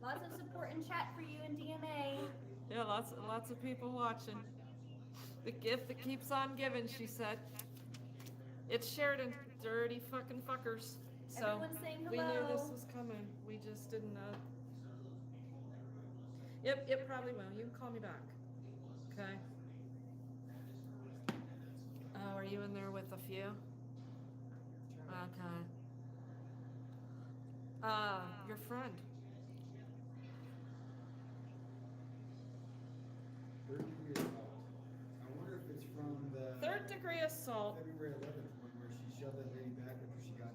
Lots of support in chat for you and DMA. Yeah, lots of people watching. The gift that keeps on giving, she said. It's Sheridan, dirty fucking fuckers. So Everyone's saying we knew this hello. was coming. We just didn't know. Yep, it probably will. You can call me back. Okay. Oh, are you in there with a few? Okay. Your friend. Third degree assault. I wonder if it's from the Third degree assault. February 11th one where she shoved that lady back after she got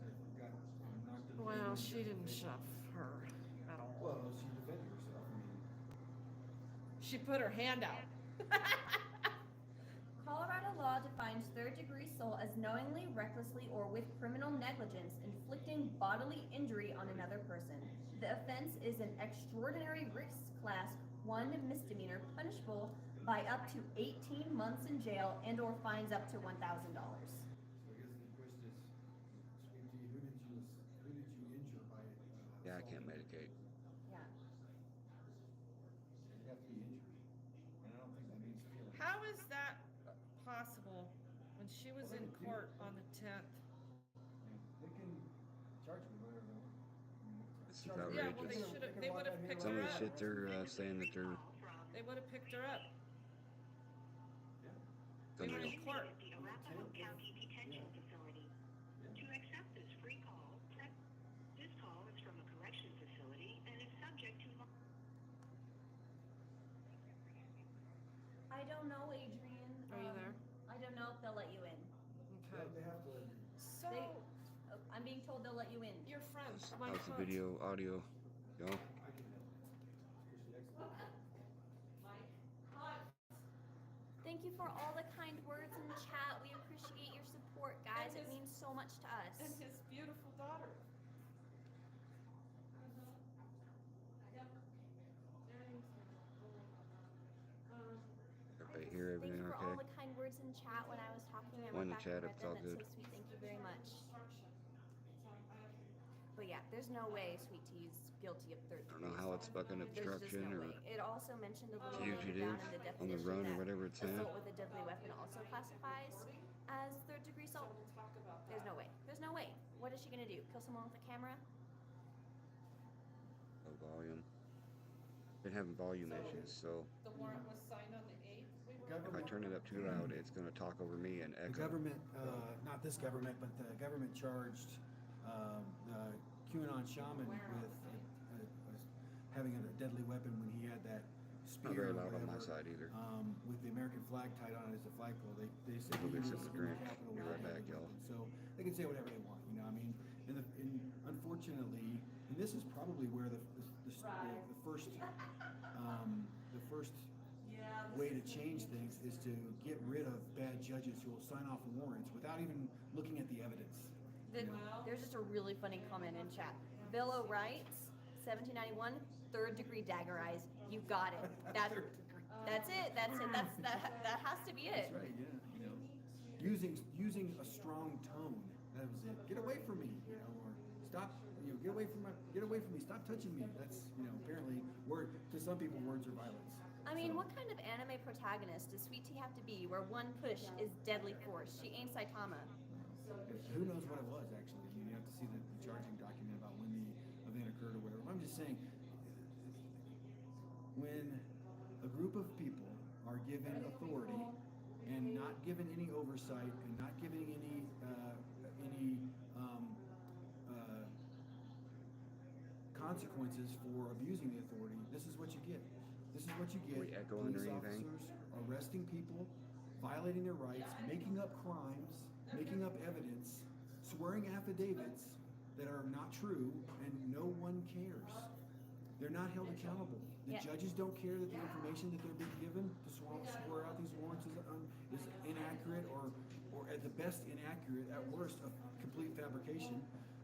knocked in the Well, face. she didn't shove her at all. Well, she defended herself. I mean, She put her hand out. Colorado law defines third-degree assault as knowingly, recklessly, or with criminal negligence inflicting bodily injury on another person. The offense is an extraordinary risk class 1 misdemeanor punishable by up to 18 months in jail and/or fines up to $1,000. so I guess the question is, Sweet T, who did you injure by? Yeah, I assault? can't medicate. Yeah. You have to be injured, and I don't think that means feelings. How is that possible when she was in court on the 10th? They can charge me whatever they want. This is Yeah, well, they outrageous. should have. They would have picked Some her of the up. shit they're saying that they're They would have picked her up. Yeah. We were unreal. in court. At the Arapahoe County Detention Facility. To accept this free call, this call is from a correction facility and is subject to I don't know, Adrian. Are you there? I don't know if they'll let you in. Okay. They have to let you. So I'm being told they'll let you in. your friend, How's my the foot. video, audio? Go. I can help. Especially next Thank you for all the kind words in the chat. We appreciate your support, guys. And It his- means so much to And us. his beautiful daughter. Yep. Everything's Everybody hear Thank everything you for all the okay? kind words in chat when I was talking. I One in went the back chat, and read it's all them. That's good. so sweet. Thank you very much. construction. But yeah, there's no way Sweet T is guilty of third I don't degree know how it's assault. fucking There's just obstruction no or way. It also mentioned a little fugitive later down in the on the definition run or that whatever it's assault at. with a deadly weapon also classifies as third degree So assault. we'll talk about that. There's no way. There's no way. What is she gonna do? Kill someone with a camera? No volume. Been having volume issues, so The warrant was signed on the 8th. We were if I turn it up too loud, it's gonna talk over me and The echo. government, not this government, but the government charged the QAnon shaman with having a deadly weapon when he had that spear. Not very or loud on my whatever, side either. With the American flag tied on it as a flagpole. They said We'll he get was something in to the drink. Capitol Be with right a deadly back, y'all. weapon. So they can say whatever they want, you know. I mean, unfortunately, and this is probably where the first way to change things is to get rid of bad judges who will sign off warrants without even looking at the evidence. There's just a really funny comment in chat. Bill O'Wrights, 1791, third degree dagger eyes. You got it. That's it. That has to be That's it. right, yeah. You know, using a strong tone. That was it. Get away from me, you know, or stop. You know, get away from me. Stop touching me. That's, you know, apparently to some people words are violence. I mean, what kind of anime protagonist does Sweet Tea have to be where one push is deadly force? She ain't Saitama. Who knows what it was actually? I mean, you have to see the charging document about when the event occurred or whatever. I'm just saying, when a group of people are given authority and not given any oversight and not given any consequences for abusing the authority, this is what you get. This is what you get. Are we echoing or Police anything? officers arresting people, violating their rights, making up crimes, making up evidence, swearing affidavits that are not true, and no one cares. They're not held accountable. The Yeah. judges don't care that the information that they're being given to swear out these warrants is inaccurate or at the best inaccurate, at worst a complete fabrication.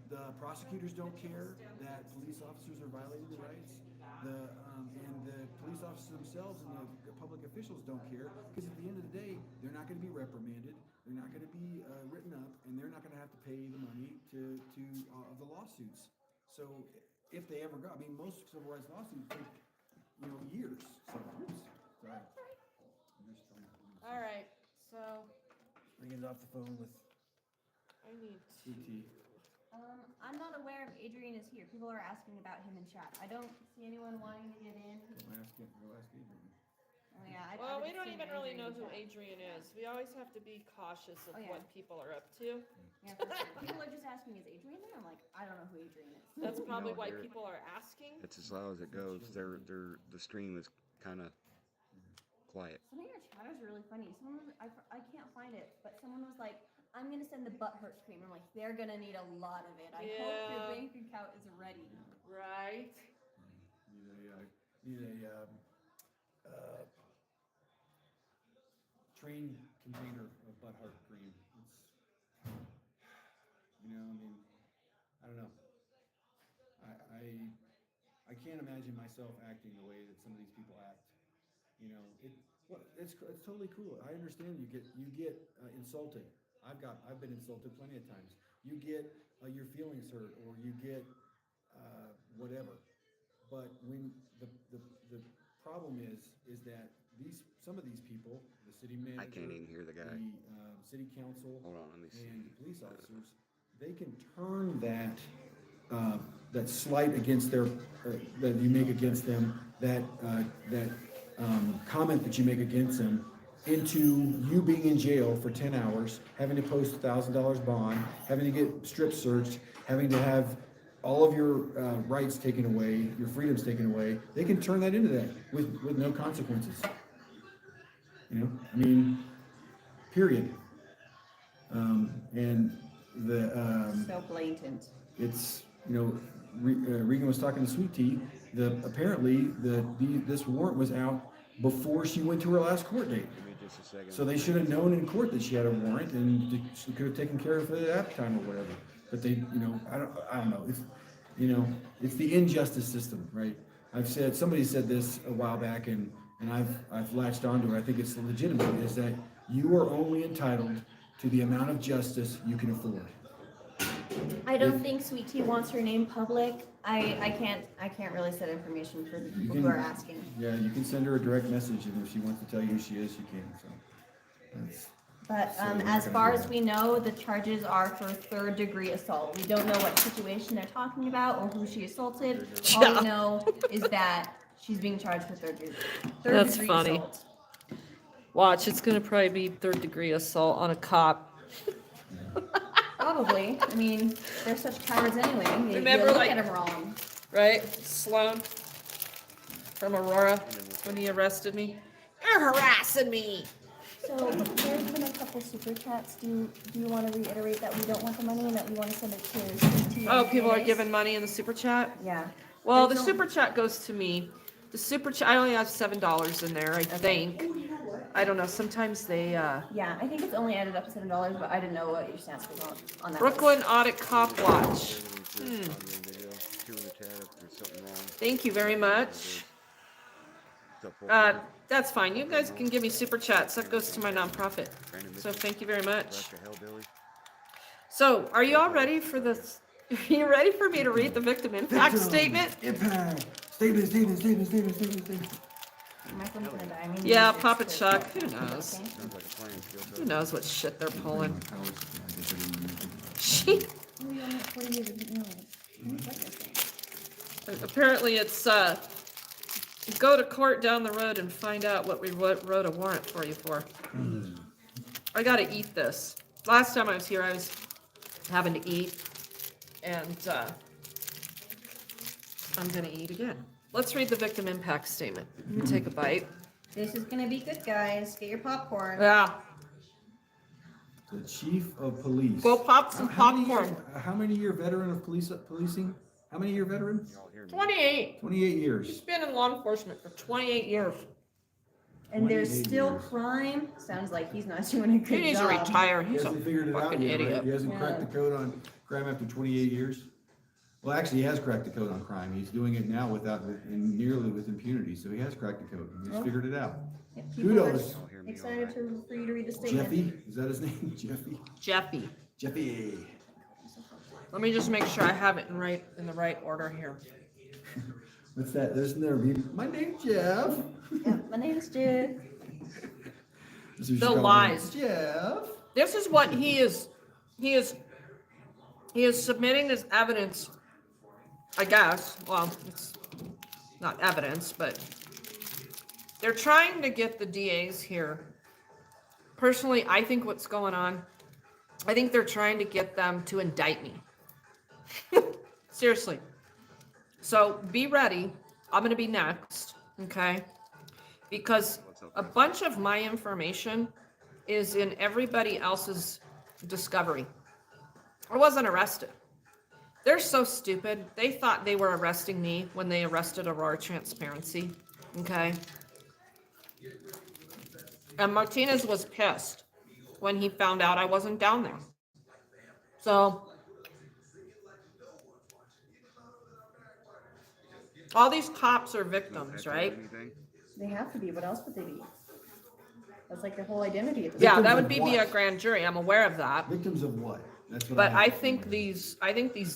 The prosecutors don't care that police officers are violating their rights. And the police officers themselves and the public officials don't care, because at the end of the day, they're not going to be reprimanded, they're not going to be written up, and they're not going to have to pay the money of the lawsuits. So if they ever go. I mean, most civil rights lawsuits take, years. So, oops, sorry. I'm just trying to- All right, so Bring it off the phone with I need Sweet T. I'm not aware if Adrian is here. People are asking about him in chat. I don't see anyone wanting to get in. Go ask Adrian. Oh yeah. I Well, we haven't don't seen even really Adrian know in who chat. Adrian is. We always have to be cautious of Oh, yeah. what people are up to. Yeah, for sure. People are just asking, is Adrian there? I'm like, I don't know who Adrian is. That's probably why they're- people are asking. It's as loud as it goes. The stream is kind of quiet. Some of your chatters are really funny. Someone was, I can't find it, but someone was like, I'm gonna send the butt hurt scream. I'm like, they're gonna need a lot of it. I hope your Yeah. bank account is ready. Right. Need a train container of butthurt cream. It's, I don't know. I can't imagine myself acting the way that some of these people act. It's totally cool. I understand you get insulted. I've been insulted plenty of times. You get your feelings hurt, or you get whatever. But when the problem is that some of these people, the city manager, I can't even hear the guy. the city council, Hold on, let me see. and the police officers, they can turn that slight against their that you make against them, that comment that you make against them, into you being in jail for 10 hours, having to post $1,000 bond, having to get strip searched, having to have all of your rights taken away, your freedoms taken away. They can turn that into that with no consequences. Period. And the So blatant. it's Regan was talking to Sweet T. Apparently this warrant was out before she went to her last court date. Give me just a second. So they should have known in court that she had a warrant, and she could have taken care of it at that time or whatever. But they, I don't know. It's the injustice system, right? Somebody said this a while back, and I've latched onto it. I think it's legitimate. Is that you are only entitled to the amount of justice you can afford. I don't think Sweet Tea wants her name public. I can't really set information for the people who are asking. Yeah, you can send her a direct message, and if she wants to tell you who she is, she can. So that's. But So we're not as gonna far do as that. we know, the charges are for third-degree assault. We don't know what situation they're talking about or who she assaulted. All Yeah. we know is that she's being charged for third-degree That's funny. assault. Watch, it's gonna probably be third-degree assault on a cop. Probably. I mean, they're such cowards anyway. You Remember, look like- at them wrong. Right? Sloan from Aurora when he arrested me. You're harassing me. So there's been a couple super chats. Do you want to reiterate that we don't want the money and that we want to send it to Sweet Tea? Oh, and people are Candace? giving money in the super chat? Yeah. Well, the There's super chat goes to me. The super chat, I only have $7 in there, I think. I don't know, sometimes they, Yeah, I think it's only added up to $7, but I didn't know what your stance was on that. Brooklyn Audit Cop Watch. Audio and video. Two in the chat if there's something wrong. Thank you very much. That's fine. You guys can give me super chats. That goes to my nonprofit. So thank you very much. Hellbilly. So, are you all ready for this? Are you ready for me to read the victim impact statement? Impact. Statement. My phone's gonna die. I mean, Yeah, it's pop it, quick. Chuck. Who knows? Okay. Sounds like a playing field. Who knows what shit they're pulling? She. She, Oh, you only have 40 years of no. I like this thing. apparently it's, go to court down the road and find out what we wrote a warrant for you for. I gotta eat this. Last time I was here, I was having to eat, and I'm gonna eat again. Let's read the victim impact statement. Let me take a bite. This is gonna be good, guys. Get your popcorn. Yeah, The chief of police. go pop some popcorn. How many year veteran of policing? How many year veteran? Y'all hear me? 28. 28 He's years. been in law enforcement for 28 years. And there's 28 still years. crime. Sounds like he's not doing a good He needs to job. retire. He He's a hasn't figured it out fucking yet, right? idiot. He hasn't cracked Yeah. the code on crime after 28 years. Well, actually, he has cracked the code on crime. He's doing it now nearly with impunity. So he has cracked the code. He's Yeah. figured it out. Yeah, people are Kudos. Y'all hear me all excited right? for you to read the statement. Jeffy, is that his name? Jeffy. Jeffy. Let me just make sure I have it in the right order here. What's that? There's never be. My name's Jeff. Yeah, my name is Jeff. That's what you The call him. lies. Jeff. This is what he is submitting as evidence, I guess. Well, it's not evidence, but they're trying to get the DAs here. Personally, I think what's going on, I think they're trying to get them to indict me. Seriously. So be ready. I'm going to be next, okay? Because a bunch of my information is in everybody else's discovery. I wasn't arrested. They're so stupid. They thought they were arresting me when they arrested Aurora Transparency, okay? And Martinez was pissed when he found out I wasn't down there. So all these cops are victims, right? They have to be. What else would they be? That's like the whole identity of this. Yeah, Victims that would of be what? via grand jury. I'm aware of that. Victims of what? That's what. But I I think these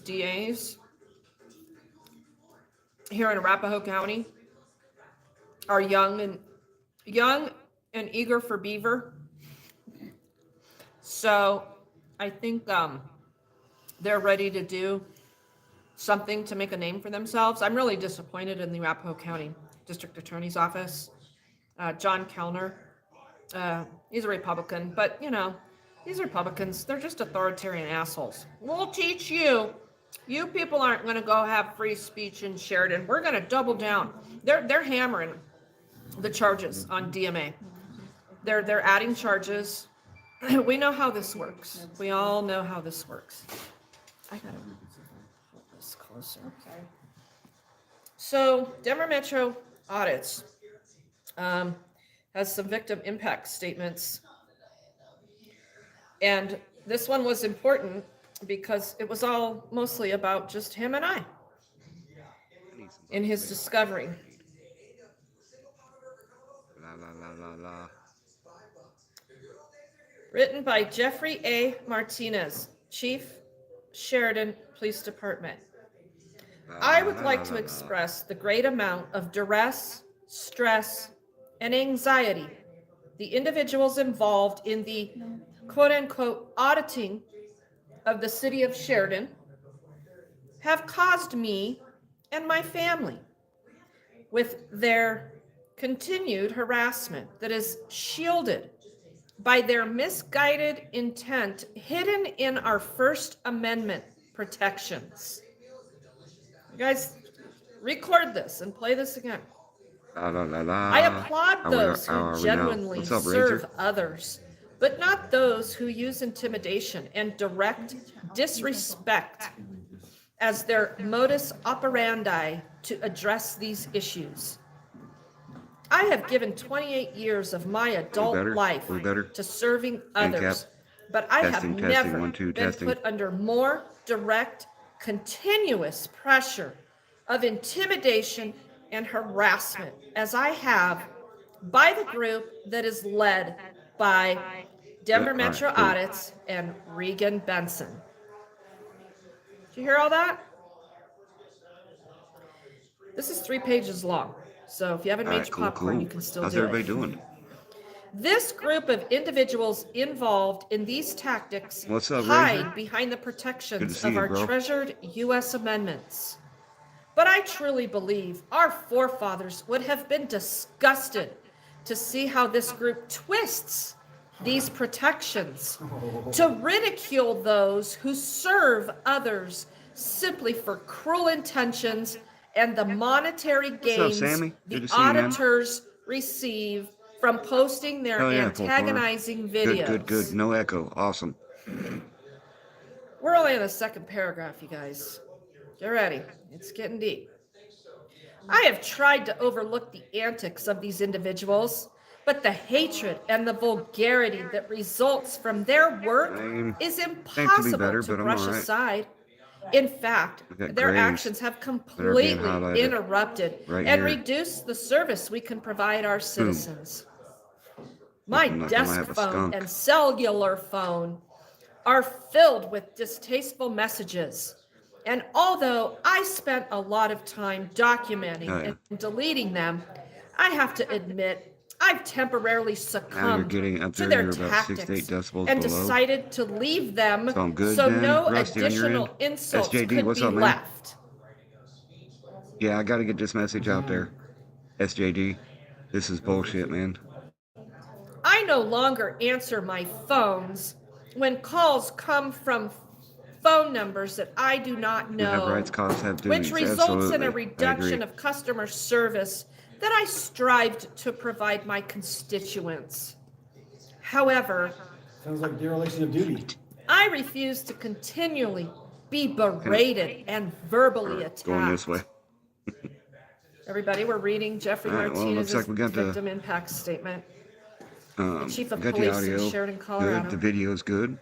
DAs here in Arapahoe County are young and eager for beaver. So I think they're ready to do something to make a name for themselves. I'm really disappointed in the Arapahoe County District Attorney's Office. John Kellner, he's a Republican, but you know, these Republicans, they're just authoritarian assholes. We'll teach you. You people aren't going to go have free speech in Sheridan. We're going to double down. They're hammering the charges on DMA. They're adding charges. We know how this works. We all know how this works. I gotta hold this closer. Sorry. So Denver Metro Audits has some victim impact statements. And this one was important because it was all mostly about just him and I in his discovery. La la la la la. Written by Jeffrey A. Martinez, Chief, Sheridan Police Department. I would like to express the great amount of duress, stress, and anxiety the individuals involved in the quote-unquote auditing of the city of Sheridan have caused me and my family with their continued harassment that is shielded by their misguided intent hidden in our First Amendment protections. You guys, record this and play this again. La la la la. I applaud How we- those how are who we now? genuinely What's up, serve Ranger? others, but not those who use intimidation and direct disrespect as their modus operandi to address these issues. I have given 28 years of my adult better? life We better? to serving Hand others, cap. but I Testing, have testing, never 1, 2, been testing. put under more direct, continuous pressure of intimidation and harassment as I have by the group that is led by Denver all right, Metro cool. Audits and Regan Benson. Did you hear all that? This is 3 pages long, so if you haven't All made right, your cool, popcorn, cool. you can still How's do everybody it. doing? This group of individuals involved in these tactics What's up, hide Ranger? behind the Good protections to see of you, our bro. treasured U.S. amendments. But I truly believe our forefathers would have been disgusted to see how this group twists these protections to ridicule those who serve others simply for cruel intentions and the monetary up, gains Sammy? the Good to see you, man. auditors receive from posting their Hell yeah, full antagonizing videos. Good. No echo. Awesome. We're only in the second paragraph, you guys. Get ready. It's getting deep. I have tried to overlook the antics of these individuals, but the hatred and the vulgarity that results from their work is impossible better, to but I'm brush all right. aside. In fact, got their grays actions have being completely highlighted interrupted right and here. reduced the service we can provide our citizens. My Looking like I might desk have a phone skunk. and cellular phone are filled with distasteful messages And although I spent a lot of time documenting Oh, yeah. and deleting them, I have to admit I've temporarily succumbed getting up to there, their you're about 6 to 8 tactics decibels and below. decided to leave them So I'm good so then? no Rusty on your additional end? insults SJD, could what's be up, man? left. Yeah, I gotta get this message out there. SJD, this is bullshit, man. I no longer answer my phones when calls come from phone numbers that I do not You have know, rights, cops have which duties. results in Absolutely. a I reduction agree. of customer service that I strived to provide my constituents. However, Sounds like dereliction of duty. I refuse to continually be berated and verbally attacked. Going this way. Everybody, we're reading Jeffrey All right, well, looks Martinez's like we got the- victim impact statement. The chief of got the police audio in Sheridan, Colorado. good. The video's good.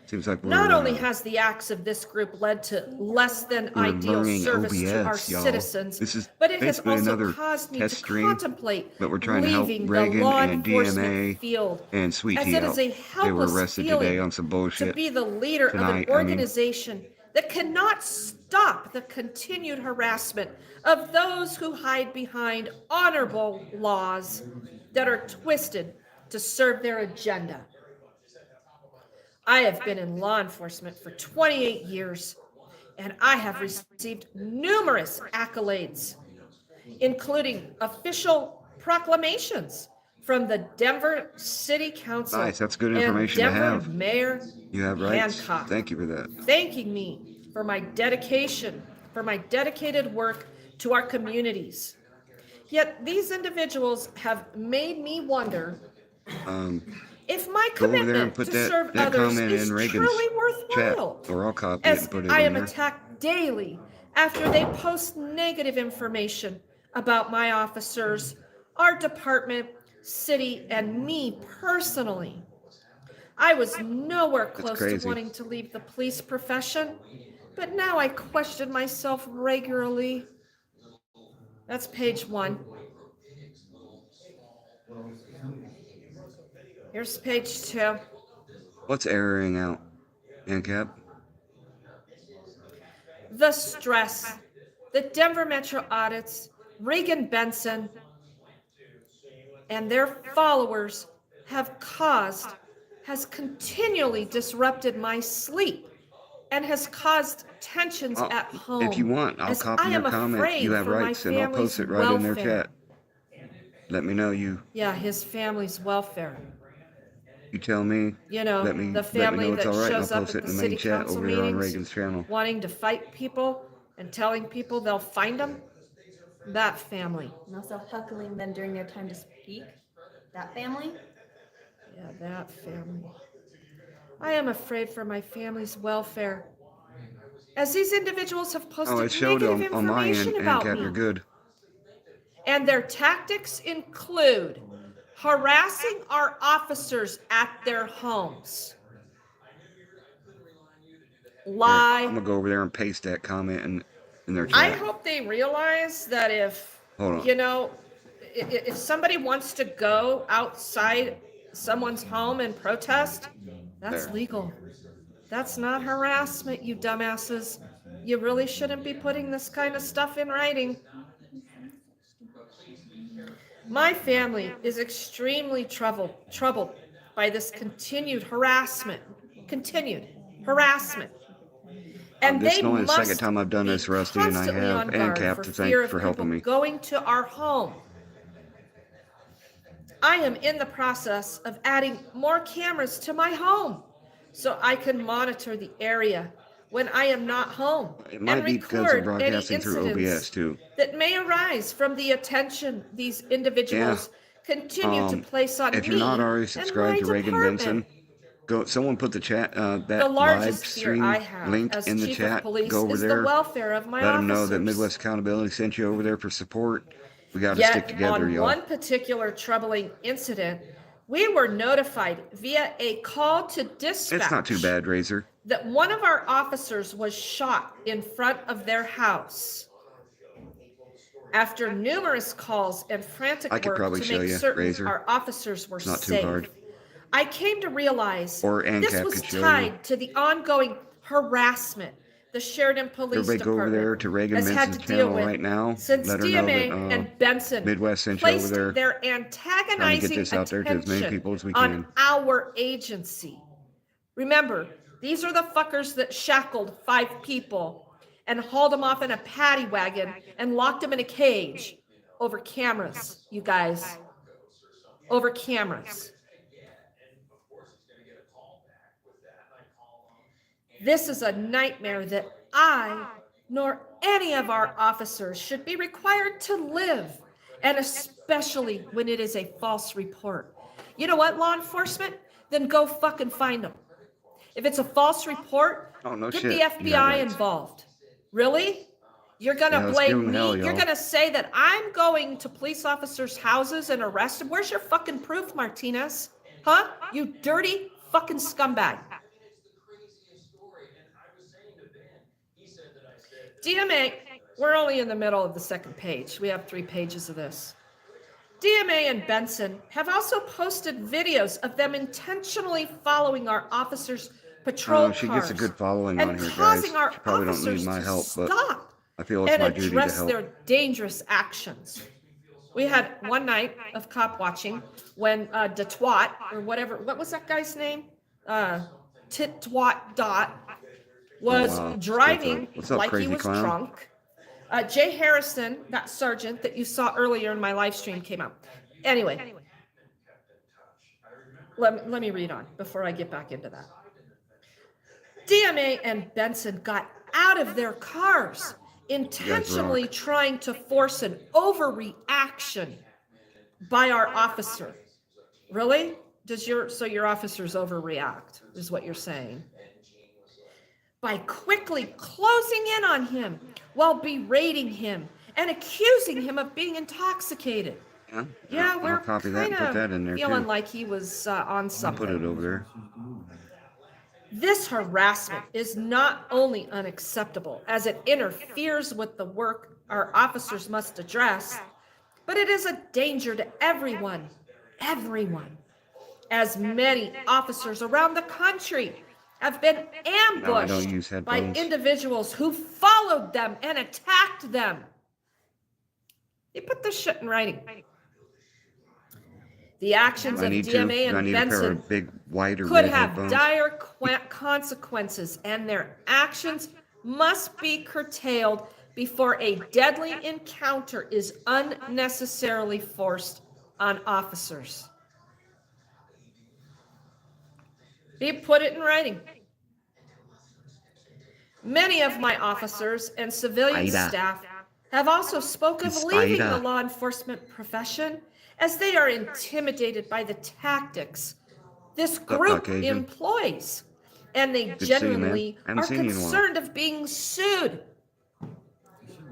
Seems like we're Not only has the acts of this group led to less than we're ideal learning service to our OBS, y'all. citizens, This is but it has basically also another caused me test to stream, contemplate but we're trying to help leaving Reagan the law and enforcement DMA field, and Sweet as T it out. is a They were helpless arrested feeling today on some to bullshit. be the leader of tonight, an organization that cannot stop the continued harassment of those who hide behind honorable laws that are twisted to serve their agenda. I have been in law enforcement for 28 years, and I have received numerous accolades, including official proclamations from the Denver City Council Nice, that's good and information to Denver have. Mayor You have rights. Hancock, Thank you for that. thanking me for my dedication, for my dedicated work to our communities. Yet these individuals have made me wonder if my Go over there and commitment put to that, serve that others comment is in Reagan's truly chat, worthwhile, or I'll copy it as and put it I in am there. attacked daily after they post negative information about my officers, our department, city, and me personally. I was nowhere close to crazy. wanting to leave the police profession, but now I question myself regularly. That's page 1. Here's page 2. What's airing out, ANCAP? The stress that Denver Metro audits, Regan Benson, and their followers have caused has continually disrupted my sleep and has caused tensions at home. If you want, I'll as copy I your am comment. afraid You have for my rights, and I'll post it right in their welfare. chat. Let me know you. Yeah, his family's welfare. You tell me. You know, let me the family know it's that all right, and I'll shows up post at it the in the city main chat council over there on meetings, Reagan's channel. wanting to fight people and telling people they'll find them. That family. And also heckling them during their time to speak. That family. Yeah, that family. I am afraid for my family's welfare, as these individuals have posted It showed negative on my end, information about ANCAP, me. you're good. And their tactics include harassing our officers at their homes. Lie. Here, I'm gonna go over there and paste that comment in their chat. I hope they realize that if, Hold on. you know, if somebody wants to go outside someone's home and protest, that's There. legal. That's not harassment, you dumbasses. You really shouldn't be putting this kind of stuff in writing. My family is extremely troubled by this continued harassment. And This is they only the second must time I've done this, be Rusty, and I constantly have on guard ANCAP for to fear thank of for helping people me. going to our home. I am in the process of adding more cameras to my home so I can monitor the area when I am not home It might and be because of record any broadcasting through OBS incidents too. that may arise from the attention these individuals continue to place on me. If you're not already and subscribed my to Reagan department. Benson, go. Someone put the chat that The live largest fear stream I have link as in the chief chat. of police Go over is there. the welfare of my Let officers. them know that Midwest Accountability sent you over there for support. We got to Yet, stick together, on y'all. one particular troubling incident, we were notified via a call to dispatch It's not too bad, Razor. that one of our officers was shot in front of their house. After numerous calls and frantic I could work probably to show make you, certain Razor. our officers were not too safe, hard. I came to realize Or this ANCAP was could show you. tied to the ongoing harassment the Sheridan Police Everybody go over Department there to Reagan has had Benson's to deal channel with right now. since Let her DMA know that and Benson Midwest sent you over placed there. their Trying to get antagonizing this out there to as many attention people as we on can. our agency. Remember, these are the fuckers that shackled 5 people and hauled them off in a paddy wagon and locked them in a cage over cameras, you guys. Over cameras. This is a nightmare that I nor any of our officers should be required to live, and especially when it is a false report. You know what, law enforcement? Then go fucking find them. If it's a false report, Oh, no get shit. the You have FBI rights. involved. Really? You're gonna Yeah, let's give blame 'em me? hell, You're y'all. gonna say that I'm going to police officers' houses and arrest them? Where's your fucking proof, Martinez? Huh? You dirty fucking scumbag. DMA, we're only in the middle of the second page. We have 3 pages of this. DMA and Benson have also posted videos of them intentionally following our officers' patrol She cars gets a good following and on here, guys. causing our She probably don't officers need my to help, but stop I feel it's and my duty to address help. their dangerous actions. We had one night of cop watching when Detwat, or whatever, what was that guy's name? Titwat Dot was wow. driving What's up, like he crazy was clown? drunk. Jay Harrison, that sergeant that you saw earlier in my live stream, came out. Anyway, let me read on before I get back into that. DMA and Benson got out of their cars, intentionally trying to force an overreaction by our officer. Really? So your officers overreact, is what you're saying? By quickly closing in on him while berating him and accusing him of being intoxicated. Yeah, we're I'll copy that and kind put that in of there feeling too. like he was on I'll something. put it over there. This harassment is not only unacceptable as it interferes with the work our officers must address, but it is a danger to everyone, as many officers around the country have been No, I don't ambushed use by headphones. individuals who followed them and attacked them. They put this shit in writing. The actions I of need DMA to. I and need a pair Benson of big, wider could red have headphones. dire consequences, and their actions must be curtailed before a deadly encounter is unnecessarily forced on officers. They put it in writing. Many of my officers and civilian Spider. staff have also spoken of Spider. leaving the law enforcement profession as they are intimidated by the tactics this group Caucasian? employs, and they to see you, man. genuinely Haven't are seen you in a while. concerned of being sued.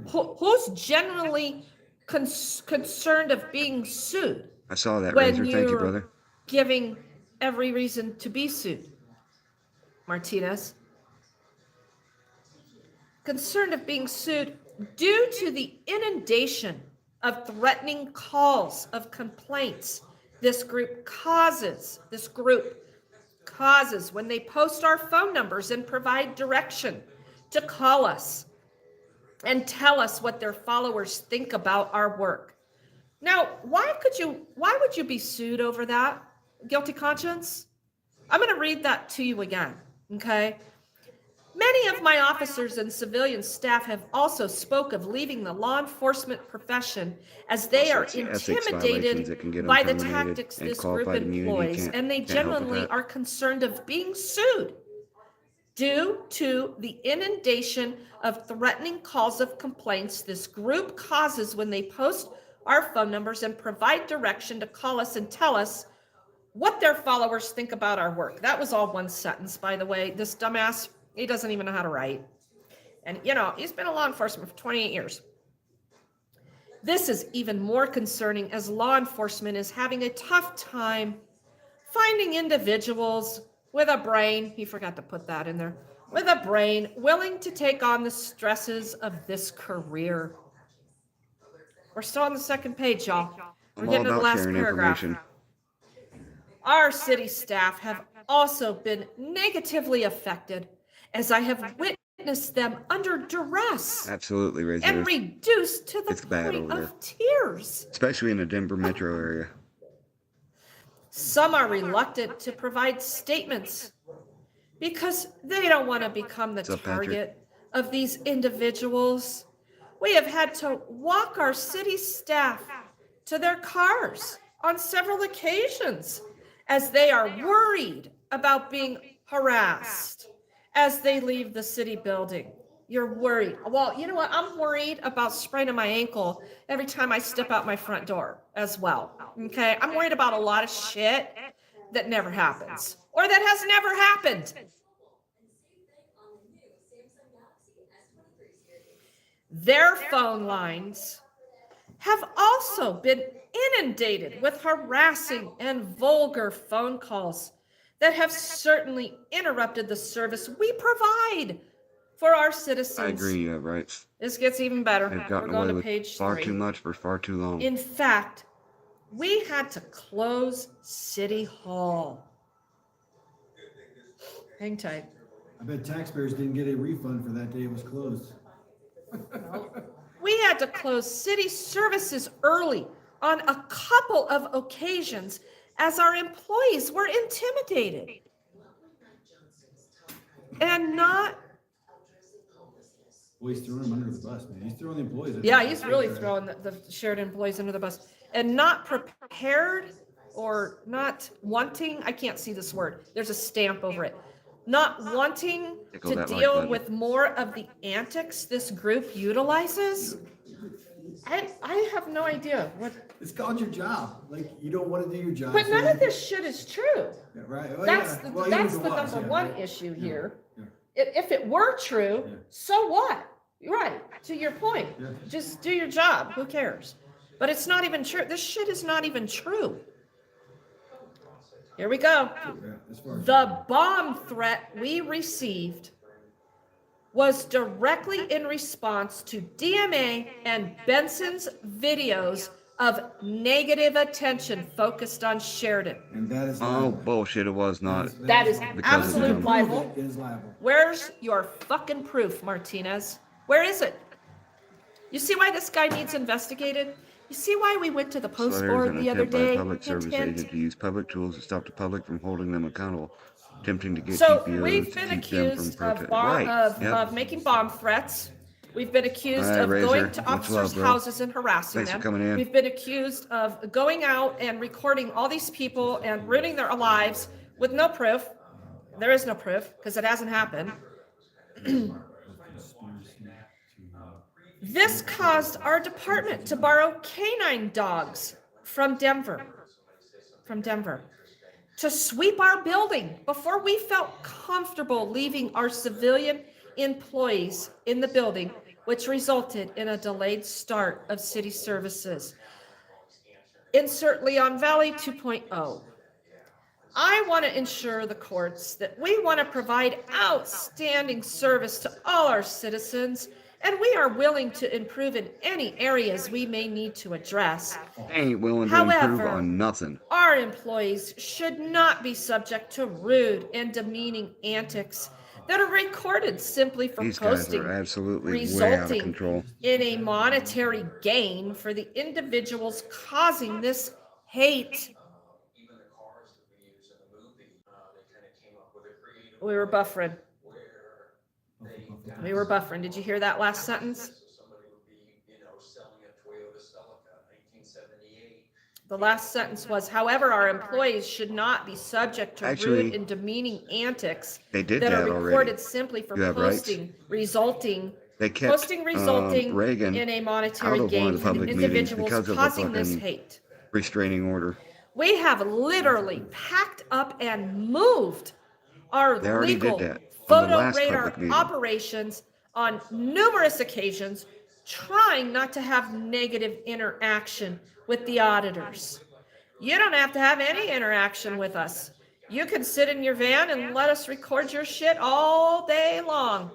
Who's generally concerned of being sued I saw that, when Razor. Thank you, you're brother. giving every reason to be sued? Martinez. Concerned of being sued due to the inundation of threatening calls of complaints this group causes when they post our phone numbers and provide direction to call us and tell us what their followers think about our work. Now, why would you be sued over that? Guilty conscience? I'm going to read that to you again, okay? Many of my officers and civilian staff have also spoke of leaving the law enforcement profession as they are It's the ethics violations that can intimidated get them by the terminated tactics and this group qualified immunity. employs, and they Can't help with genuinely that. are concerned of being sued due to the inundation of threatening calls of complaints this group causes when they post our phone numbers and provide direction to call us and tell us what their followers think about our work. That was all one sentence, by the way. This dumbass, he doesn't even know how to write. And, he's been in law enforcement for 28 years. This is even more concerning as law enforcement is having a tough time finding individuals with a brain, he forgot to put that in there, with a brain willing to take on the stresses of this career. We're still on the second page, y'all. We're I'm all getting to the about last sharing paragraph. information. Our city staff have also been negatively affected as I have witnessed witnessed them under duress Absolutely, Razor. and reduced to the It's bad point over there. of tears. Especially in the Denver metro area. Some are reluctant to provide statements because they don't want to become the What's up, Patrick? target of these individuals. We have had to walk our city staff to their cars on several occasions as they are worried about being harassed as they leave the city building. You're worried. Well, you know what? I'm worried about spraining my ankle every time I step out my front door as well. Okay? I'm worried about a lot of shit that never happens or that has never happened. Their phone lines have also been inundated with harassing and vulgar phone calls that have certainly interrupted the service we provide for our citizens. I agree, yeah, right. This gets even better. They've We're gotten going away to with page far 3. too much for far too long. In fact, we had to close City Hall. Hang tight. I bet taxpayers didn't get a refund for that day it was closed. We had to close city services early on a couple of occasions as our employees were intimidated. And not, Well, he's throwing them under the bus, man. He's throwing the employees. under yeah, the he's bus. really throwing the shared employees under the bus. And not prepared or not wanting, I can't see this word, there's a stamp over it. Not wanting Tickle to that like deal button. with more of the antics this group utilizes. I have no idea what, It's called your job. Like, you don't want to do your job. but so none you- of this shit is true. Yeah, right. Well, That's yeah. the, Well, that's even the to us, number yeah, one right. issue Yeah, here. yeah. If it were true, Yeah. so what? Right, to your point. Yeah. Just do your job. Who cares? But it's not even true. This shit is not even true. Here we go. Yeah, as far as The bomb threat we received was directly in response to DMA and Benson's videos of negative attention focused on Sheridan. and that is Oh, liable. bullshit, it was not. That is Because of absolute them. libel. It is liable. Where's your fucking proof, Martinez? Where is it? You see why this guy needs investigated? You see why we went to the So post there's board an the other attempt by a day? public Hint, service hint. agent to use public tools to stop the public from holding them accountable, attempting to get So TPOs we've to been keep them from accused protesting. of Yep. making bomb threats. We've been accused All right, of Razor, going to much officers' love, bro. houses and harassing Thanks for them. coming in. We've been accused of going out and recording all these people and ruining their lives with no proof. There is no proof because it hasn't happened. This caused our department to borrow canine dogs from Denver, to sweep our building before we felt comfortable leaving our civilian employees in the building, which resulted in a delayed start of city services. Insert Leon Valley 2.0. I want to ensure the courts that we want to provide outstanding service to all our citizens, and we are willing to improve in any areas we may need to address. They ain't willing to improve However, on nothing. Our employees should not be subject to rude and demeaning antics that are recorded simply for These guys posting, are absolutely way out of resulting control. in a monetary gain for the individuals causing this hate. We were buffering. We were buffering. Did you hear that last sentence? The last sentence was, however, our employees should not be subject to Actually, rude and demeaning antics They did that that are already. recorded simply for You have rights. posting, resulting They kept Reagan in a out monetary of one gain of the for the public meetings individuals because of a causing this fucking hate. restraining order. We have literally packed up and moved our They already legal did that on the photo last radar public meeting. operations on numerous occasions, trying not to have negative interaction with the auditors. You don't have to have any interaction with us. You can sit in your van and let us record your shit all day long.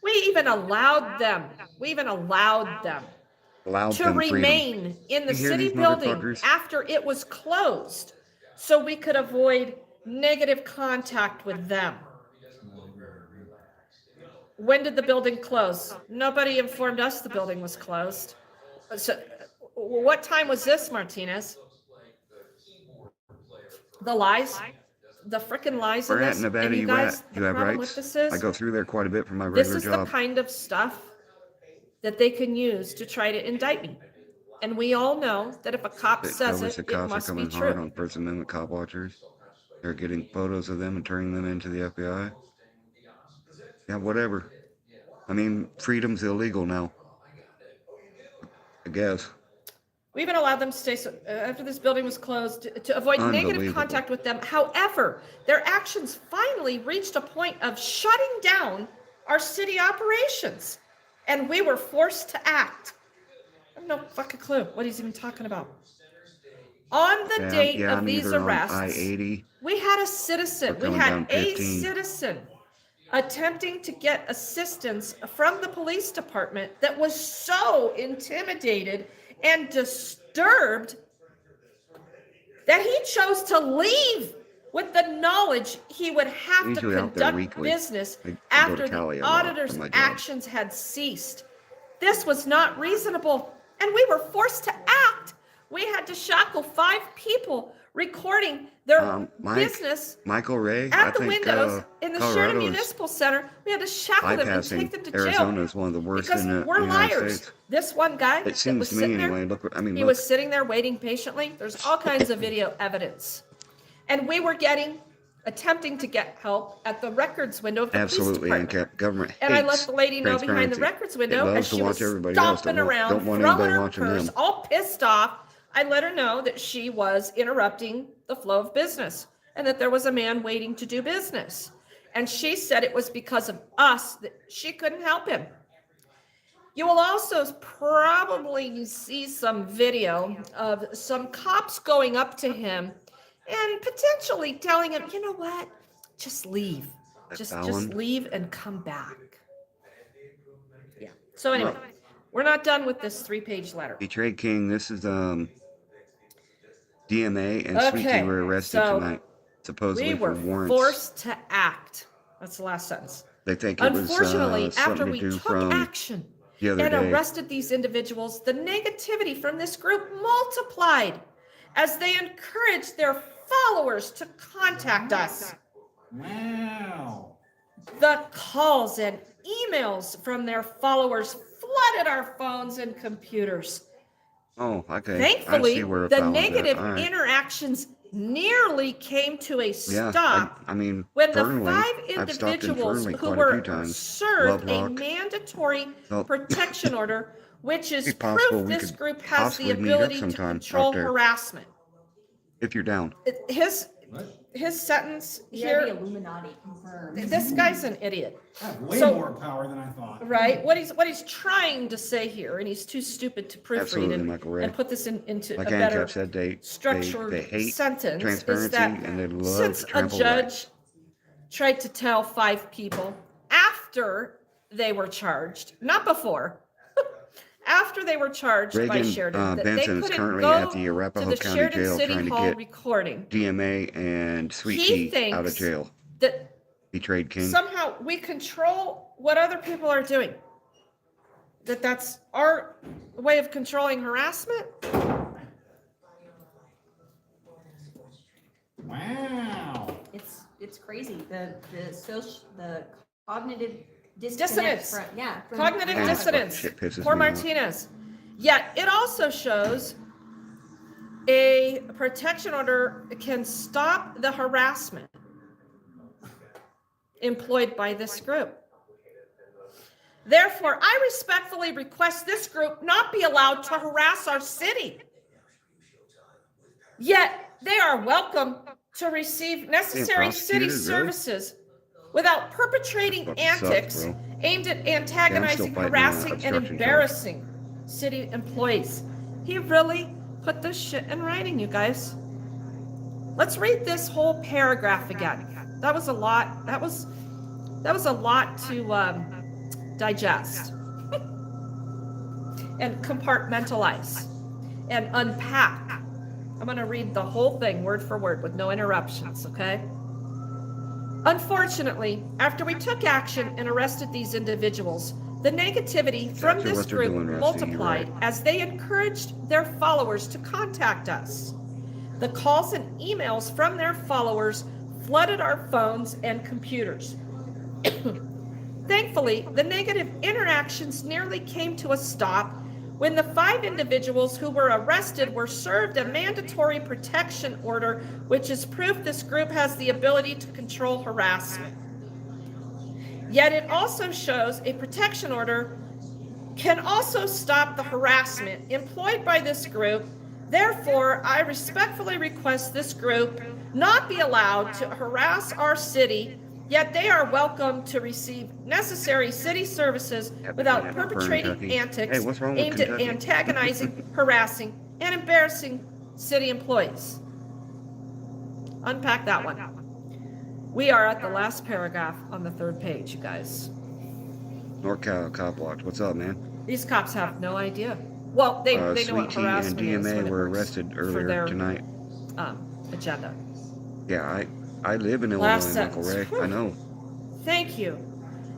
We even allowed them Allowed to them freedom. remain in the You hear city these building motherfuckers? after it was closed so we could avoid negative contact with them. When did the building close? Nobody informed us the building was closed. So, what time was this, Martinez? The lies? The frickin' lies in Where at this? Nevada And you you guys, at? the You have problem rights? with this is, I go through there quite a bit for my this regular is the job. kind of stuff that they can use to try to indict me. And we all know that if a cop That says Douglas, it, the it cops are must be coming hard true. on First Amendment cop watchers. They're getting photos of them and turning them into the FBI. Yeah, whatever. I mean, freedom's illegal now. I guess. We even allowed them to stay after this building was closed to avoid negative Unbelievable. contact with them. However, their actions finally reached a point of shutting down our city operations, and we were forced to act. I have no fucking clue what he's even talking about. On the date of I'm these either on arrests, I-80 we had a citizen, or we coming had down a 15. citizen attempting to get assistance from the police department that was so intimidated and disturbed that he chose to leave with the knowledge he would have to Usually out there conduct weekly. business I go to after Cali the a lot for auditor's my job. actions had ceased. This was not reasonable, and we were forced to act. We had to shackle 5 people recording their business Michael Ray, at I the think windows in the Sheridan Colorado is Municipal Center. We had to shackle them and bypassing take them to Arizona jail is one of the worst because in the we're United liars. States. This one guy It that seems was to me sitting anyway. there, Look, I mean, he look. was sitting there waiting patiently. There's all kinds of video evidence. And we were attempting to get help at the records window of the Absolutely, police and department. government And I let hates the lady know behind the transparency. records It window loves as to she watch was everybody else. stomping Don't around, want throwing anybody her watching purse, them. all pissed off. I let her know that she was interrupting the flow of business and that there was a man waiting to do business. And she said it was because of us that she couldn't help him. You will also probably see some video of some cops going up to him and potentially telling him, you know what, just leave. Just leave and come back. Yeah. So anyway, we're not done with this 3-page letter. Betrayed King, this is DMA and Sweet T were arrested tonight, supposedly we for were warrants. forced to act. That's the last sentence. They think it was Unfortunately, after something to we do took from action the other and day. arrested these individuals, the negativity from this group multiplied as they encouraged their followers to contact us. Wow. The calls and emails from their followers flooded our phones and computers. Oh, okay. Thankfully, I see where the foul is at. negative All right. interactions nearly came to a Yeah, stop I mean, when the Fernley, 5 I've stopped in individuals Fernley who quite a were few times. served a Lovelock. mandatory Well, protection order, which is it's possible proof we this could group has the possibly meet up ability to sometime control out there. harassment. If you're down. His sentence Yeah, the here, Illuminati confirmed. this guy's an idiot. I have way So- more power than I thought. Right? What he's trying to say here, and he's too stupid to proofread Absolutely, it Michael Ray. and put this into Like a better Ancap said, they structured hate sentence, is transparency that and they love since to a trample judge rights. tried to tell 5 people after they were charged, not before, after they were charged by Reagan Sheridan, that Benson they is couldn't currently go at the to Arapahoe the County Sheridan Jail City trying to Hall get recording. DMA and Sweet He T out of thinks jail. that Betrayed King. somehow we control what other people are doing. That's our way of controlling harassment. Wow. It's crazy. The cognitive Dissonance. disconnect from Cognitive Yeah, that's what dissonance. shit pisses Poor me off. Martinez. Yet it also shows a protection order can stop the harassment employed by this group. Therefore, I respectfully request this group not be allowed to harass our city. Yet they are welcome to receive necessary city prosecuted, really? services without perpetrating Fucking sucks, antics bro. aimed at antagonizing, fighting harassing, and obstruction charge. embarrassing city employees. He really put this shit in writing, you guys. Let's read this whole paragraph again. That was a lot. That was a lot to digest and compartmentalize and unpack. I'm going to read the whole thing word for word with no interruptions, okay? Unfortunately, after we took action and arrested these individuals, the negativity from Exactly this what they're group doing, Rusty, you're multiplied right. as they encouraged their followers to contact us. The calls and emails from their followers flooded our phones and computers. Thankfully, the negative interactions nearly came to a stop when the 5 individuals who were arrested were served a mandatory protection order, which is proof this group has the ability to control harassment. Yet it also shows a protection order can also stop the harassment employed by this group. Therefore, I respectfully request this group not be allowed to harass our city, yet they are welcome to receive necessary city services without perpetrating Kentucky. antics Hey, what's wrong with aimed at Kentucky? antagonizing, harassing, and embarrassing city employees. Unpack that one. We are at the last paragraph on the 3rd page, you guys. NorCal Cop Watch. What's up, man? These cops have no idea. Well, they know Sweet what T and harassment is DMA when it were works arrested for earlier their, tonight. agenda. Yeah, I live in Illinois, Last Michael sentence. Ray. I know. Thank you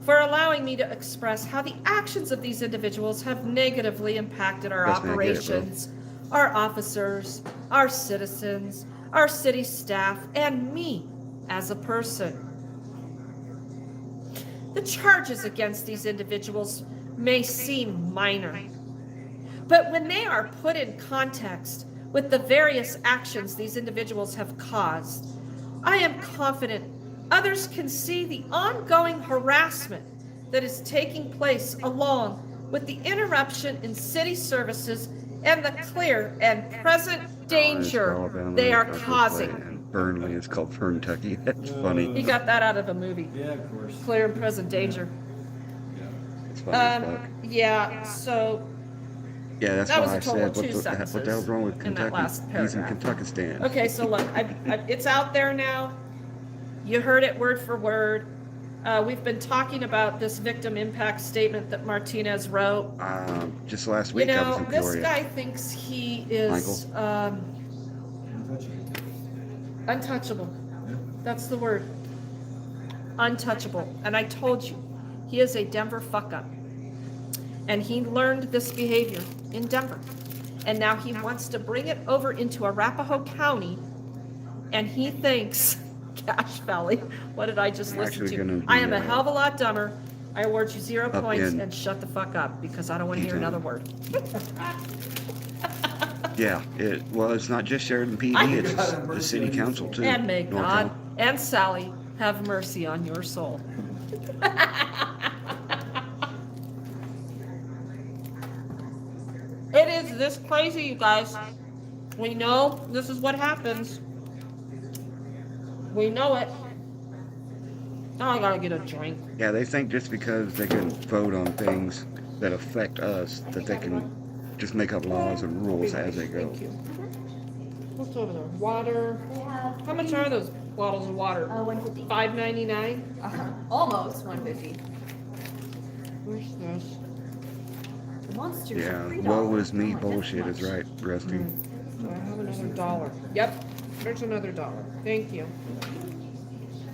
for allowing me to express how the actions of these individuals have negatively impacted our Trust me, I get it, bro. operations, our officers, our citizens, our city staff, and me as a person. The charges against these individuals may seem minor, but when they are put in context with the various actions these individuals have caused, I am confident others can see the ongoing harassment that is taking place along with the interruption in city services and the clear and present danger Alabama, they are Kentucky, causing. And Burnley is called Ferntucky. That's funny. He got that out of a movie. Yeah, of course. Clear and present danger. It's funny as fuck. Yeah, so Yeah, that's that why was a I total said, of 2 what the sentences hell's wrong with in that Kentucky? last He's in paragraph. Kentuckistan. Okay, so look, it's out there now. You heard it word for word. We've been talking about this victim impact statement that Martinez wrote. Just last You week I was know, in this Peoria. guy thinks he is untouchable. That's the word. Untouchable. And I told you, he is a Denver fuck up. And he learned this behavior in Denver. And now he wants to bring it over into Arapahoe County. And he thinks, Cache Valley, what did I just I'm listen actually to? gonna I be, am a hell of a lot dumber. I award you 0 up points in and shut the fuck up because I don't want to hear P-Town. another word. Yeah, well, it's not just Sheridan PD, I- it's God have the mercy city on your council soul. too. And may NorCal. God and Sally have mercy on your soul. It is this crazy, you guys. We know this is what happens. We know it. Now I gotta get a drink. Yeah, they think just because they can vote on things that affect us, that they can just make up laws and rules as they go. Thank you. What's over there? Water. They have How much are those bottles of water? 150. $5.99. Almost 150. Where's this? The monsters Yeah, are $3. woe is me Not this bullshit is much. right, Rusty. Do I have another dollar? Yep. There's another dollar. Thank you.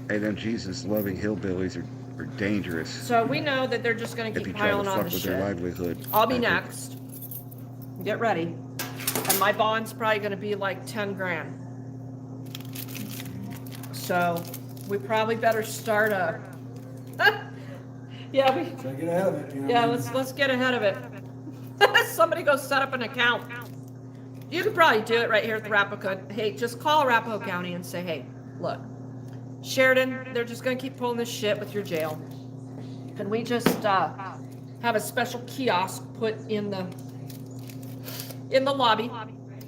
Hey, them Jesus-loving hillbillies are dangerous So we know that they're just gonna if you keep try to piling on fuck the with their shit. livelihood. I'll be I think. next. Get ready. And my bond's probably gonna be like 10 grand. So we probably better start a. Yeah, we. Try to get ahead of it. You know Yeah, what I mean? let's get ahead of it. Somebody go set up an account. You could probably do it right here at the Arapahoe. Hey, just call Arapahoe County and say, hey, look, Sheridan, they're just gonna keep pulling this shit with your jail. Can we just have a special kiosk put in the lobby?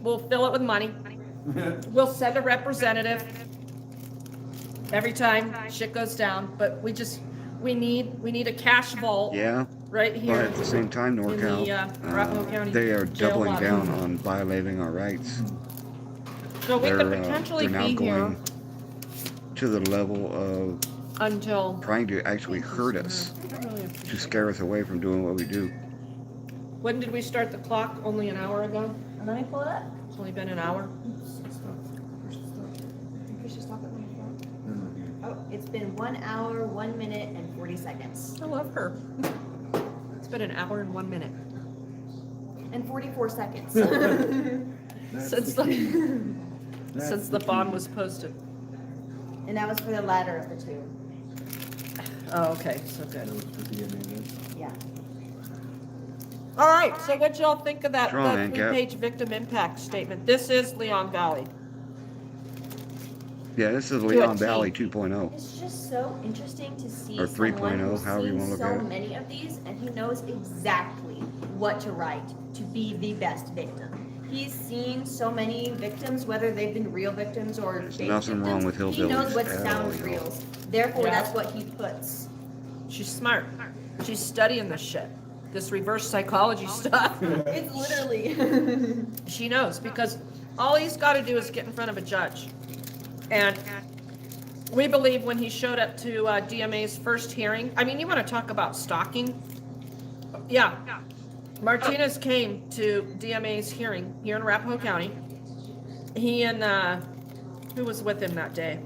We'll fill it with money. We'll send a representative every time shit goes down. But we need a cash vault Yeah, right but here. at the same time, in the, NorCal, Arapahoe County they are jail doubling lobby. down on violating our rights. So we could They're potentially now be here going to the level of until. trying to actually hurt us to scare us away from doing what we do. When did we start the clock? Only an hour ago? Let me pull it up. It's only been an hour. Oh, it's been 1 hour, 1 minute, and 40 seconds. I love her. It's been an hour and 1 minute. And 44 seconds. That's Since the the, key. That's since the key. bond was posted. And that was for the latter of the two. Oh, okay, so good. That was for DMA then. Yeah. All right, so what y'all think of that Strong, man, Cap. 3-page victim impact statement? This is Leon Valley. Yeah, this is Do Leon it, Valley T. 2.0. It's just so interesting to see Or someone 3.0, who's however you seen wanna look so at it. many of these, and he knows exactly what to write to be the best victim. He's seen so many victims, whether they've been real victims or There's fake nothing victims. wrong with He knows hillbillies what at sound all, you know. reels. Therefore, Yeah. that's what he puts. She's smart. She's studying this shit. This reverse psychology stuff. It's literally. She knows because all he's got to do is get in front of a judge. And we believe when he showed up to DMA's first hearing, I mean, you want to talk about stalking? Yeah. Martinez came to DMA's hearing here in Arapahoe County. He and, who was with him that day?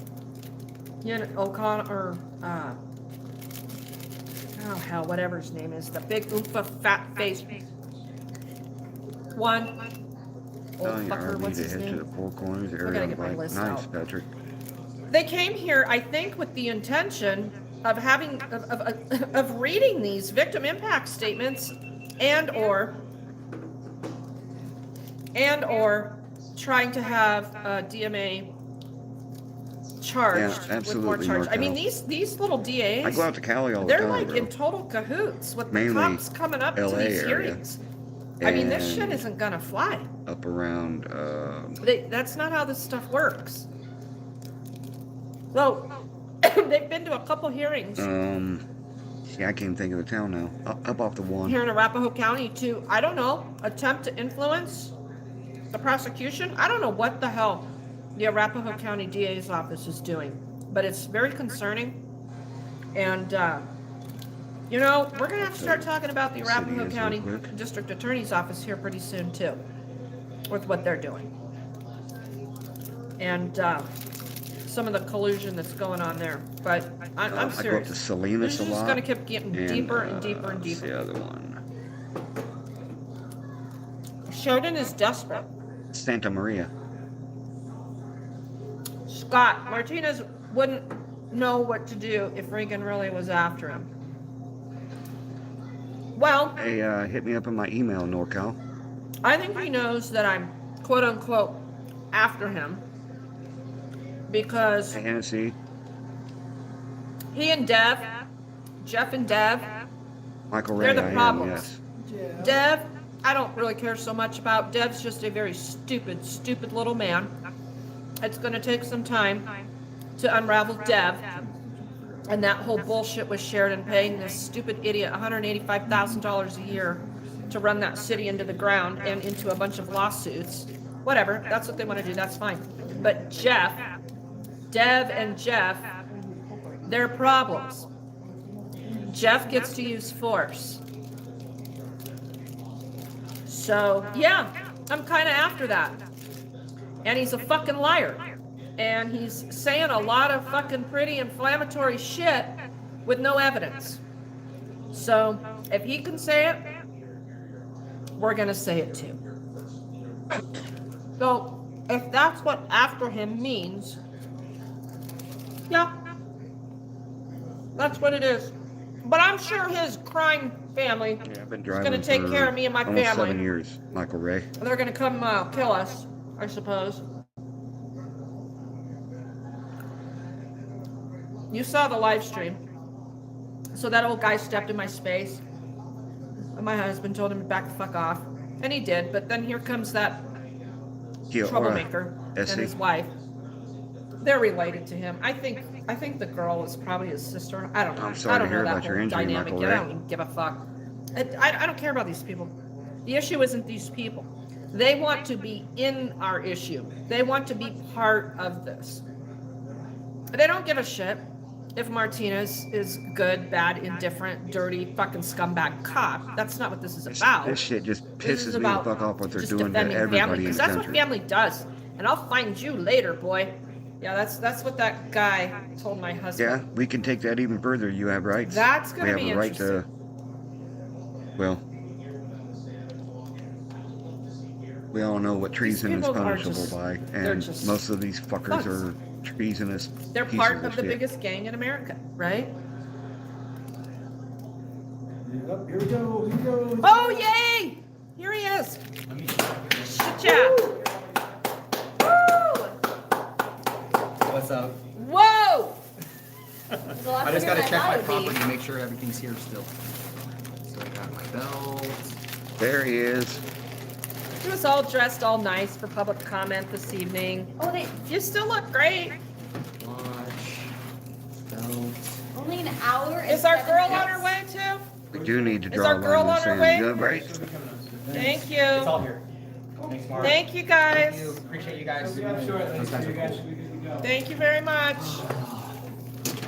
He and O'Connor, oh hell, whatever his name is, the big oompa fat face one. Old Telling you, fucker, RV what's to his head to name? the Four Corners gotta area on get my bike. list Nice, out. Patrick. They came here, I think, with the intention of having, of reading these victim impact statements and or trying to have DMA charged with more absolutely, charge. I mean, NorCal. these little DAs, I go out to Cali all the they're time, like bro. in total cahoots with the Mainly cops coming up to LA these area. hearings. I mean, this shit And isn't gonna fly. up around, That's not how this stuff works. So, they've been to a couple hearings yeah, I can't think of the town now. Up off the one. here in Arapahoe County to, I don't know, attempt to influence the prosecution. I don't know what the hell the Arapahoe County DA's office is doing, but it's very concerning. And, you know, we're gonna have to start talking about the City Arapahoe is real County quick. District Attorney's Office here pretty soon too, with what they're doing. And, some of the collusion that's going on there, but I'm I go up serious. to Salinas This a is just lot. gonna keep getting deeper and deeper and what's deeper. the other one? Sheridan is desperate. Santa Maria. Scott Martinez wouldn't know what to do if Reagan really was after him. Well, Hey, hit me up in my email, NorCal. I think he knows that I'm quote unquote after him because Hey, Hennessy. he and Dev, Jeff and Dev, Michael they're Ray, the I am, problems. yes. Dev, I don't really care so much about. Dev's just a very stupid, stupid little man. It's going to take some time to unravel Dev. And that whole bullshit was Sheridan paying this stupid idiot $185,000 a year to run that city into the ground and into a bunch of lawsuits. Whatever, that's what they want to do, that's fine. But Jeff, Dev and Jeff, they're problems. Jeff gets to use force. So, yeah, I'm kind of after that. And he's a fucking liar. And he's saying a lot of fucking pretty inflammatory shit with no evidence. So, if he can say it, we're gonna say it too. So, if that's what after him means, yeah, that's what it is. But I'm sure his crime family Yeah, I've been is driving gonna take for care of me and my almost family. 7 years, Michael Ray. They're gonna come kill us, I suppose. You saw the live stream. So that old guy stepped in my space. And my husband told him to back the fuck off. And he did, but then here comes that troublemaker and Essie. his wife. They're related to him. I think the girl is probably his sister. I don't know. I'm sorry I don't to hear know that about your whole injury, dynamic Michael yet. I Ray. don't even give a fuck. I don't care about these people. The issue isn't these people. They want to be in our issue. They want to be part of this. They don't give a shit if Martinez is good, bad, indifferent, dirty, fucking scumbag cop. That's not what this is about. This shit just This is pisses me the about fuck off what they're just doing to defending everybody family, in because the that's what country. family does. And I'll find you later, boy. Yeah, that's what that guy told my husband. Yeah, we can take that even further. You have rights. That's We gonna have be a right to. interesting. Well, we all know what treason is people are punishable just- by, they're and just most of these fuckers thugs. are treasonous. They're pieces part of the shit. biggest gang in America, right? Yep, here we go. Here we go. Oh, yay! Here he is. Shit. Woo! What's up? Whoa! There's a lot I just bigger gotta than check I my thought it would property be. to make sure everything's here still. So I got my belt. There he is. He was all dressed all nice for public comment this evening. Oh, they You still look great. Watch. Belt. only an hour. And Is our 7 girl on minutes. her way too? We do need to Is draw our a girl line in on her the way? sand. You have rights. Thank It's you. all here. Thanks, Mark. Thank you Thank you. guys. Appreciate you guys. Those guys are cool. Thank you very much.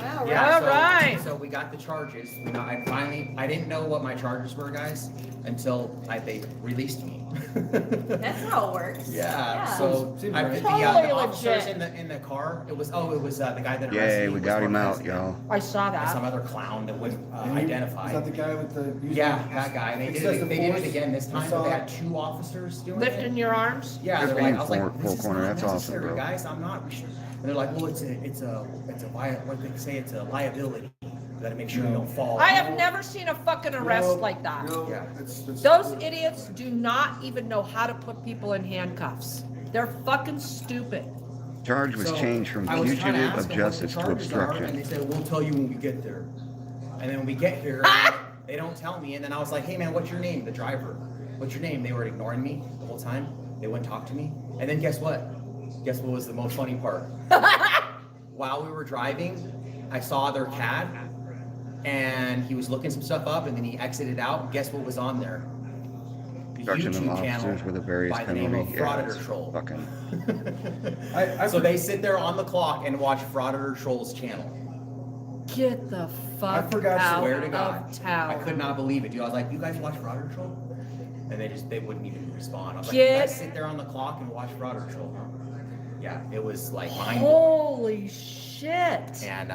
Wow, Yeah, All right. So we got the charges. You know, I didn't know what my charges were, guys, until they released me. That's how it works. Yeah. So Seems I, right. the, Totally officers legit. in the car. It was the guy that arrested Yay, me we was got him working out, as y'all. I saw some that. other clown that was Is identified. that the guy with the? Yeah, that guy. And they did Excessive it force? again this time, I but saw they it. had 2 officers doing Lifting it. your arms. Yeah, Good they're for like, you, I was like, Four this is Corner, not that's awesome, necessary, bro. guys. I'm not. And they're like, well, it's a what they say, it's a liability. You gotta make sure you don't fall. I have never seen a fucking arrest No, like that. no, Yeah. it's- Those idiots do not even know how to put people in handcuffs. They're fucking stupid. Charge was So, changed from I was trying to fugitive ask of them what the justice to charges are, And obstruction. they said, we'll tell you when we get there. And then when we get here, they don't tell me. And then I was like, hey man, what's your name? The driver. What's your name? They were ignoring me the whole time. They wouldn't talk to me. And then guess what? Guess what was the most funny part? While we were driving, I saw their cab and he was looking some stuff up and then he exited out. Guess what was on there? The Obstruction of YouTube officers channel with a various by the name penalty. of Yeah, Frauditor it's Troll. fucking. I So they sit there on the clock and watch Frauditor Troll's channel. Get the fuck forgot to out Swear to God, of I town. could not believe it, dude. I was like, "You guys watch Frauditor Troll?" And they wouldn't even respond. I was like, Get- "You guys sit there on the clock and watch Frauditor Troll?" Huh? Yeah, it was like mind blowing. Holy shit. And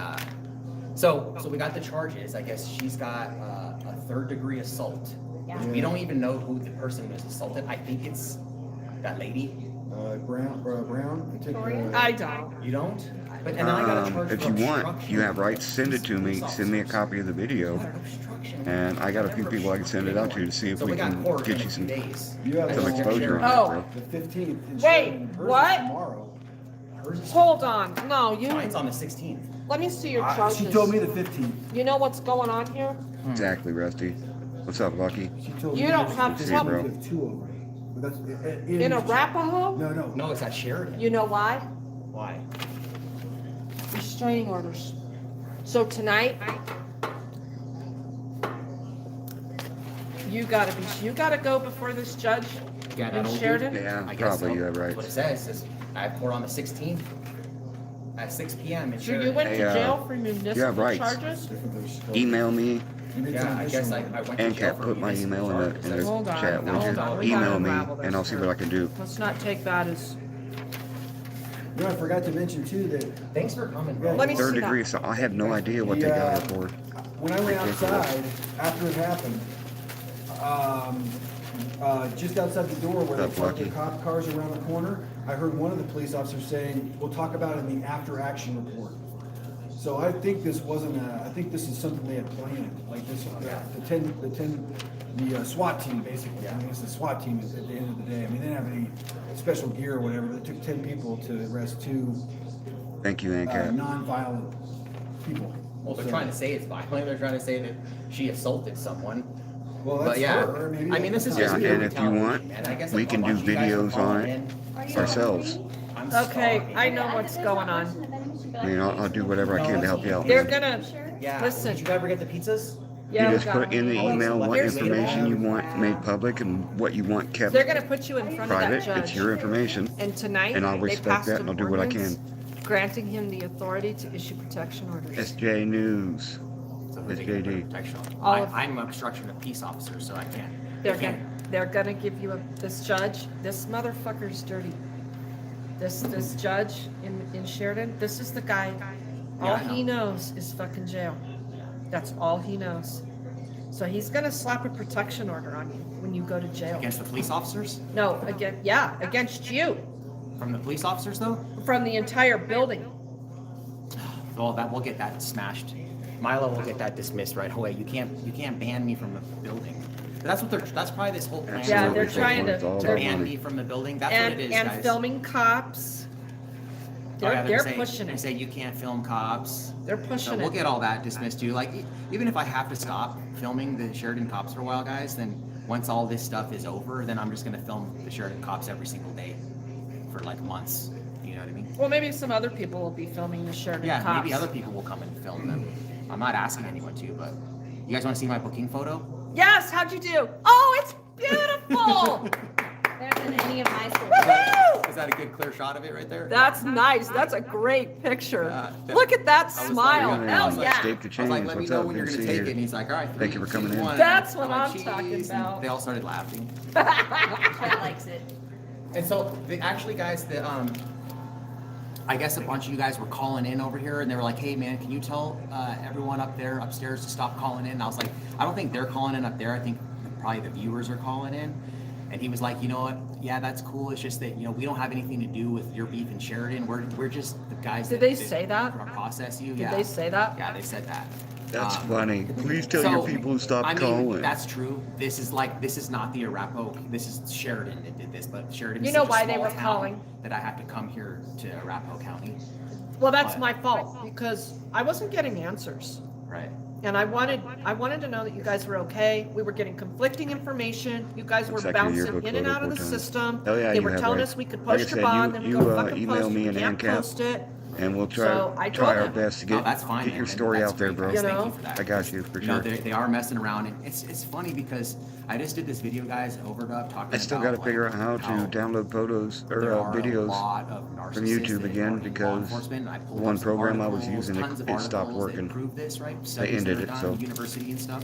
so we got the charges. I guess she's got a 3rd-degree assault. Yeah. Which we don't even know who the person was assaulted. I think it's that lady. Brown. I took, Victoria? I don't. You don't? But and then I got a charge If for you want, obstruction. you have rights. Send it to me. Send me a copy of the video, What, obstruction? and I got a few people I can send it out to see if So we got can court get in you a some few days. You have some one exposure on Oh. that, bro. The 15th. Wait, Hers is what? Tomorrow. Hers is- Hold on. No, you. Mine's on the 16th. Let me see your charges. She told me the 15th. You know what's going on here? Exactly, Rusty. What's up, Lucky? She told You me don't the have 15th. to- Bro. We have 2 of them. But that's In Arapahoe? No. No, it's at Sheridan. You know why? Why? Restraining orders. So tonight, you gotta go before this judge Yeah, in that'll do. Sheridan? Yeah, I guess probably so. you have That's what it rights. says. Is I have court on the 16th at 6 p.m. in So you Sheridan. went Hey, to jail for you have municipal rights. charges? Email me Yeah, I guess I went to and jail Kat for put my municipal email in charges. the Hold on, chat. Would hold you on. We gotta email me unravel this and I'll see here. what I can do. Let's not take that as. You know, I forgot to mention too that Thanks for coming, bro. Let me Third see that. degree, so I have no idea what they got her for. when I went Ridiculous. outside after it happened, just outside the door where they That's parked the lucky. cop cars around the corner, I heard one of the police officers saying, "We'll talk about it in the after-action report." So I think this wasn't I think this is something they had planned, like this, the SWAT team basically. I mean, it's the SWAT team at the end of the day. I mean, they didn't have any special gear or whatever. It took 10 people to arrest 2 Thank you, Kat. non-violent people. Well, they're So- trying to say it's violent. They're trying to say that she assaulted someone. Well, that's But yeah, her. Maybe I mean, this is Yeah, just and reality if you television, want, man. I guess we I'm can do watching you guys videos from on calling it. in. Are you Ourselves. agreeing? I'm Okay, starving. I know what's going on. I'll do whatever I can to help you out. They're man. gonna. Yeah. Listen. Did you ever get the pizzas? Yeah, You we just got put in the it. email what Here's- information you want made public and what you want kept They're gonna put you in front of that private. judge. It's your information, And tonight, and I'll they respect passed that an and I'll do what I ordinance granting him the authority to issue protection orders. SJ News. So It's they get JD. protection. All of- I'm obstruction of peace officer, so I can't. They're I gonna, can't. they're gonna give you this judge, this motherfucker's dirty. This judge in Sheridan, this is the guy, Yeah, all I know. he knows is fucking jail. That's all he knows. So he's gonna slap a protection order on you when you go to jail. Against the police officers? No, against you, From the police officers though? from the entire building. Well, that we'll get that smashed. Milo will get that dismissed right away. You can't ban me from the building. But that's probably this whole plan. Yeah, they're Absolutely. trying It's all to, about ban money. me from the building. That's and what it is, and guys. filming cops. Oh, yeah, They're say, pushing they it. say you can't film cops. They're So pushing we'll it. get all that dismissed too. Like even if I have to stop filming the Sheridan cops for a while, guys, then once all this stuff is over, then I'm just gonna film the Sheridan cops every single day for like months. You know what I mean? Well, maybe some other people will be filming the Sheridan Yeah, cops. maybe other people will come and film them. I'm not asking anyone to, but you guys want to see my booking photo? Yes, how'd you do? Oh, it's beautiful. Better than any of my schools. Woohoo! Is that a good clear shot of it right there? That's nice. That's a great picture. Yeah. Look at that I was smile. like, Hell yeah. yeah. Escape the I was chains. like, let me What's know up? when you're Good to gonna see take you. it. And he's like, all right. Thank you for coming in. That's what like, I'm talking "Cheese." And about. they all started laughing. Chad likes it. And so, actually, guys, I guess a bunch of you guys were calling in over here, and they were like, "Hey, man, can you tell everyone up there upstairs to stop calling in?" And I was like, "I don't think they're calling in up there. I think probably the viewers are calling in." And he was like, "You know what? Yeah, that's cool. It's just that we don't have anything to do with your beef in Sheridan. We're just the guys Did that they say that? process you." Did Yeah. they say that? Yeah, they said that. That's funny. Please tell your people to stop I mean, calling. that's true. This is not the Arapahoe. This is Sheridan that did this, but Sheridan. You is know such a why they small were town calling? That I have to come here to Arapahoe County. Well, that's But- my fault because I wasn't getting answers. Right. And I wanted to know that you guys were okay. We were getting conflicting information. You guys were Looks like your bouncing yearbook in and photo out of the 4 times. system. Oh, yeah, They you were have telling right. us we could Like I post your said, bond, then we you go to fucking email post me it. and We can't ANCAP. post it. And we'll So I try told our them. best to No, get that's fine. get your man. story That's out there, great, bro. guys. You Thank know? you for that. I got you for You know, sure. they are messing around, and it's funny because I just did this video, guys, overdub talking. I still about, got to figure out how to how download photos or there are a videos lot of from narcissists YouTube that again are in law because enforcement, and I pulled one up some program I was articles, using, tons of it stopped articles that working. prove this, right? Studies ended that are it, done so. at university and stuff.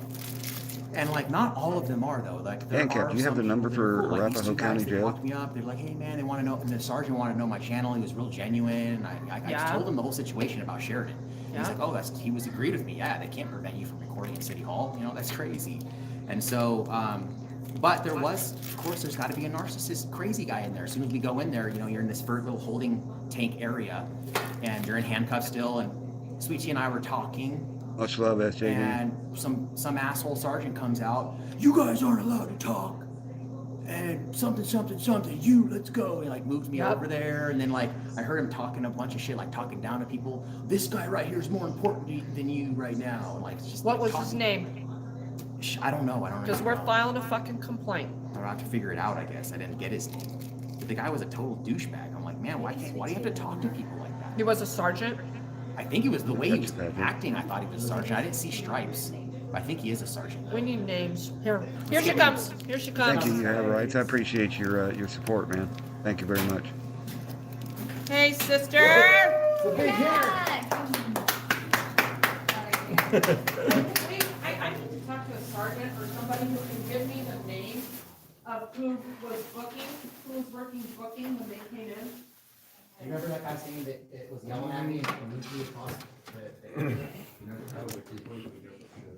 And like, not all of them are though. Like, there ANCAP, are do you have some the number people that are for cool. Like, these Arapahoe two guys, County they Jail? walked me up. They're like, "Hey man, they want to know." And the sergeant wanted to know my channel. He was real genuine. I just Yeah. told him the whole situation about Sheridan. Yeah. He's like, "Oh, he was agreed with me. Yeah, they can't prevent you from recording in City Hall. That's crazy." And so, but there was, of course, there's got to be a narcissist, crazy guy in there. As soon as we go in there, you're in this little holding tank area, and you're in handcuffs still. And Sweet T and I were talking. Much love, SJD. And some asshole sergeant comes out. "You guys aren't allowed to talk." And something, you, let's go. And like moves me Yep. over there. And then like I heard him talking a bunch of shit, like talking down to people. "This guy right here is more important than you right now." And like just What like, was his talking. name? I don't know. Because we're filing a fucking complaint. I'll have to figure it out, I guess. I didn't get his name. But the guy was a total douchebag. I'm like, man, why do you have to talk to people like that? He was a sergeant. I think it was the way he was That's bad, dude. acting. I thought he was a sergeant. I didn't see stripes. But I think he is a sergeant. We need names. Here she get comes. names. Here she comes. Thank you, you have rights. I appreciate your support, man. Thank you very much. Hey, sister. I need to talk to a sergeant or somebody who can give me the name of who was working booking when they came in. You remember that guy saying that it was yelling at me and moved me across the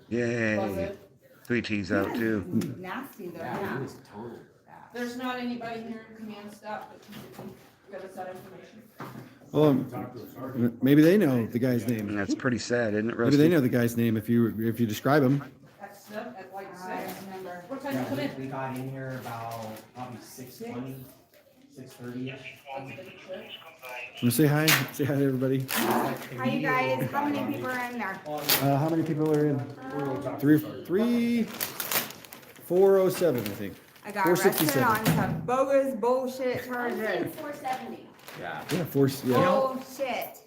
Yay. Was it? Sweet T's out too. Nasty though, Yeah, yeah. he was total ass. There's not anybody here in command staff that can give us that information. Well, maybe they know the guy's And name. that's pretty sad, isn't it, Maybe Rusty? they know the guy's name if you describe him. At like I 6. remember. What time you come in? We got in here about probably 6:20, 6:30ish. Want to say hi? Say hi to everybody. Hi, you guys. How many people are in there? How many people are in? 407, I think. I got arrested 467. on some bogus bullshit I'm saying charges. 470. Yeah. Yeah. Bullshit.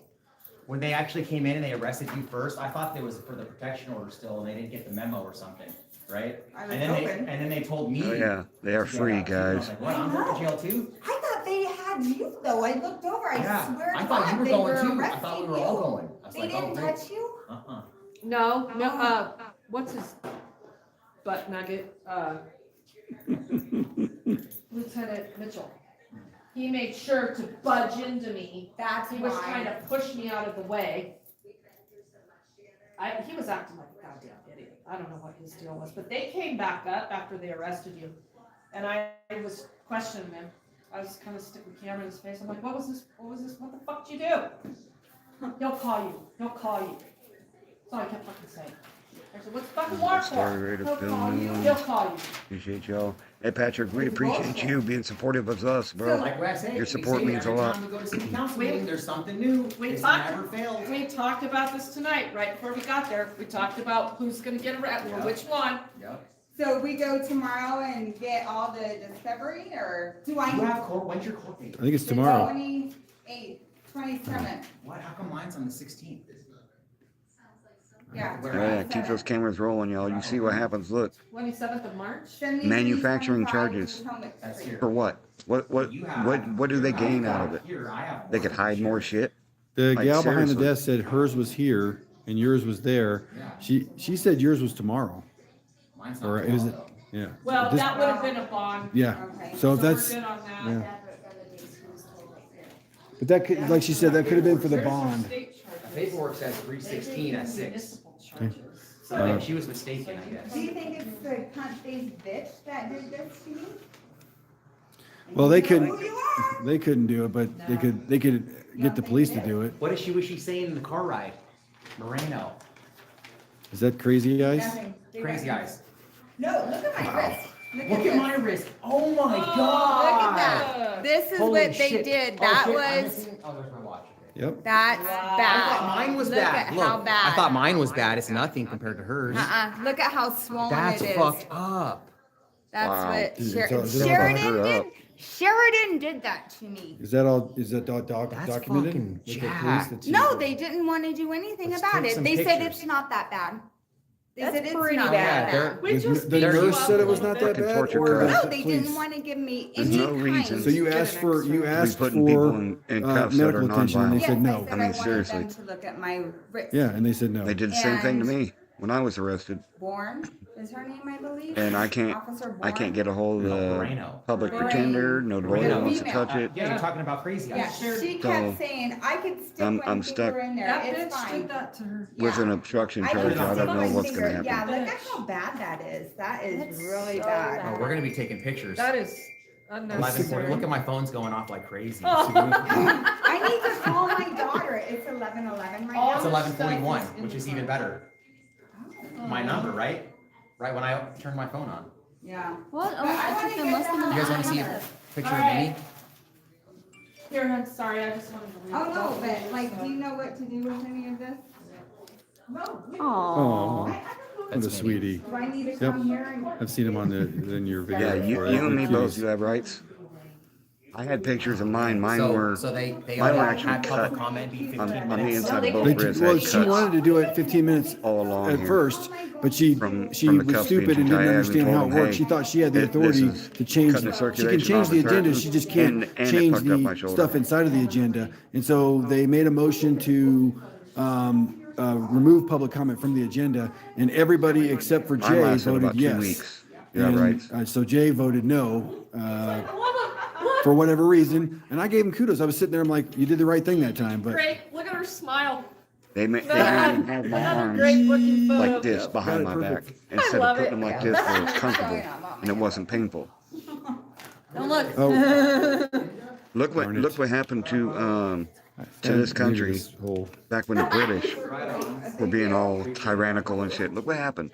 When they actually came in and they arrested you first, I thought there was for the protection order still, and they didn't get the memo or something, right? I was And then hoping. they told me. Oh yeah, they are to get free, out. I was guys. like, what? I'm going to jail too? I thought they had you though. I looked over. I Yeah. swear I to thought God, you were they going were too. I arresting thought we were all you. going. I was They like, oh, didn't great. touch you? Uh-uh. No, what's his butt nugget? Lieutenant Mitchell. he made sure to budge into me. That's He was why. trying to push me out of the way. He was acting like a goddamn idiot. I don't know what his deal was, but they came back up after they arrested you. And I was questioning him. I was kind of sticking the camera in his face. I'm like, what was this? What was this? What the fuck did you do? He'll call you. He'll call you. That's all I kept fucking saying. I said, what's the fucking warrant for? Story rate of He'll call you. film. He'll call you. Appreciate y'all. Hey, Patrick, we appreciate you being supportive of us, bro. Like what I say, Your we support say means a every lot. time we go to city council meeting, there's something new. We It's talked- never failed. We talked about this tonight, right before we got there. We talked about who's gonna get arrested, Yep. which one. Yep. So we go tomorrow and get all the discovery, or do You I? have court, when's your court date? I think it's The tomorrow. 28th, 27th, What, how come mine's on the 16th? yeah. Where Yeah, keep those cameras rolling, y'all. You see what happens. Look, 27th of March. 73, Manufacturing 25 charges. Potomac That's Street. here. for what? What do they gain out of it? Here, I have. They could hide more shit. The Like, gal behind the seriously. desk said hers was here and yours was there. Yeah. She said yours was tomorrow. Mine's Or not is tomorrow, it? though. Yeah. Well, This- that would have been a bond. Yeah. Okay. So if we're that's, good on that. yeah. But that could, like she said, that could have been for the bond. The paperwork says 316 at 6. Municipal charges. So she was mistaken, I guess. Do you think it's the cunt-faced bitch that did this to me? Well, they You know couldn't, who you are. they couldn't do it, but they could get the police to do it. What is was she saying in the car ride? Moreno. Is that crazy eyes? Nothing. They Crazy went- eyes. No, look at my wrist. Look at this. my wrist. Oh my Look god. at that. This is Holy what they shit. did. Oh, That shit, I'm was, missing- Oh, there's my watch. Yep. that's Wow. I bad. thought mine was Look bad. at Look, how bad. I thought mine was bad. It's nothing compared to hers. Look at how swollen That's it is. fucked up. That's Wow. what Dude, Sheridan, it's all Sheridan fucked did. up. Sheridan did that to me. Is that That's documented? fucking With the police jacked. that she- No, they didn't want to do anything Let's about take it. some They said pictures. it's not that bad. They That's said it's pretty not bad. that Yeah, bad. We The just the beat you nurse up said a it was little not bit. that Fucking bad, torture or criminals. No, the they police? didn't want to give me There's any no kind. reason. So you Get an asked for, you X-ray. asked putting people for in cuffs that medical are attention and they nonviolent. said Yes, no. I said I mean, I wanted seriously. them to look at my wrist. Yeah, and they said no. They did the same thing to me when I was arrested, Bourne is her name, I believe. and I can't Officer get a hold of the Moreno. public Moreno. pretender. No lawyer Moreno. wants to Female. touch it. Yeah, you're talking about crazy Yeah, eyes. she So, kept saying, I could stick I'm one I'm finger stuck in there, That it's bitch fine. did that to her. with Yeah. an obstruction I charge. could I stick don't my know what's finger. gonna happen. Yeah, look at how bad that is. That is That's really so bad. bad. Oh, we're gonna be taking pictures. That is 11:40. unnecessary. Look at my phone's going off like crazy. Oh. I need to call my daughter. It's 11:11 right All now. It's the 11:41, stuff is in which the is even car. better. My number, right? Right when I turned my phone on. Yeah. What? But I wanna get You guys want to see a picture of me? Here, hon, sorry, I just wanted to read. Oh, no, both but these, like, so. do you know what to do with any of this? Oh, what That's a me. sweetie. Do I need to come here and? I've seen him on in your video. Yeah, you before. and me They're both. cuties. You have rights. I had pictures of mine. Mine So, were so they mine were all actually had public cut comment be 15 on the minutes. inside of No, both they- wrists. Well, Had she cuts wanted to do it 15 minutes all along at here. first, but she From was the cuffs stupid being and touched. I didn't haven't understand told how them, it worked. hey, She thought she had the this authority is to change. cutting the She can circulation change off the the agenda. curtains, She just can't and it change fucked up my the shoulder. stuff inside of the agenda. And so they made a motion to remove public comment from the agenda, and everybody except for Mine Jay lasted voted about 2 yes. weeks. You have And, rights. so Jay voted no. For whatever reason, and I gave him kudos. I was sitting there, I'm like, you did the right thing that time, but Great, look at her smile. They made me have my Another arms great looking photo. like this behind my Got it back perfect. instead of love putting it. them like this where it's comfortable and it wasn't painful. Don't look. oh, Look what happened to this country This whole back when the British were being all tyrannical and shit. Look what happened.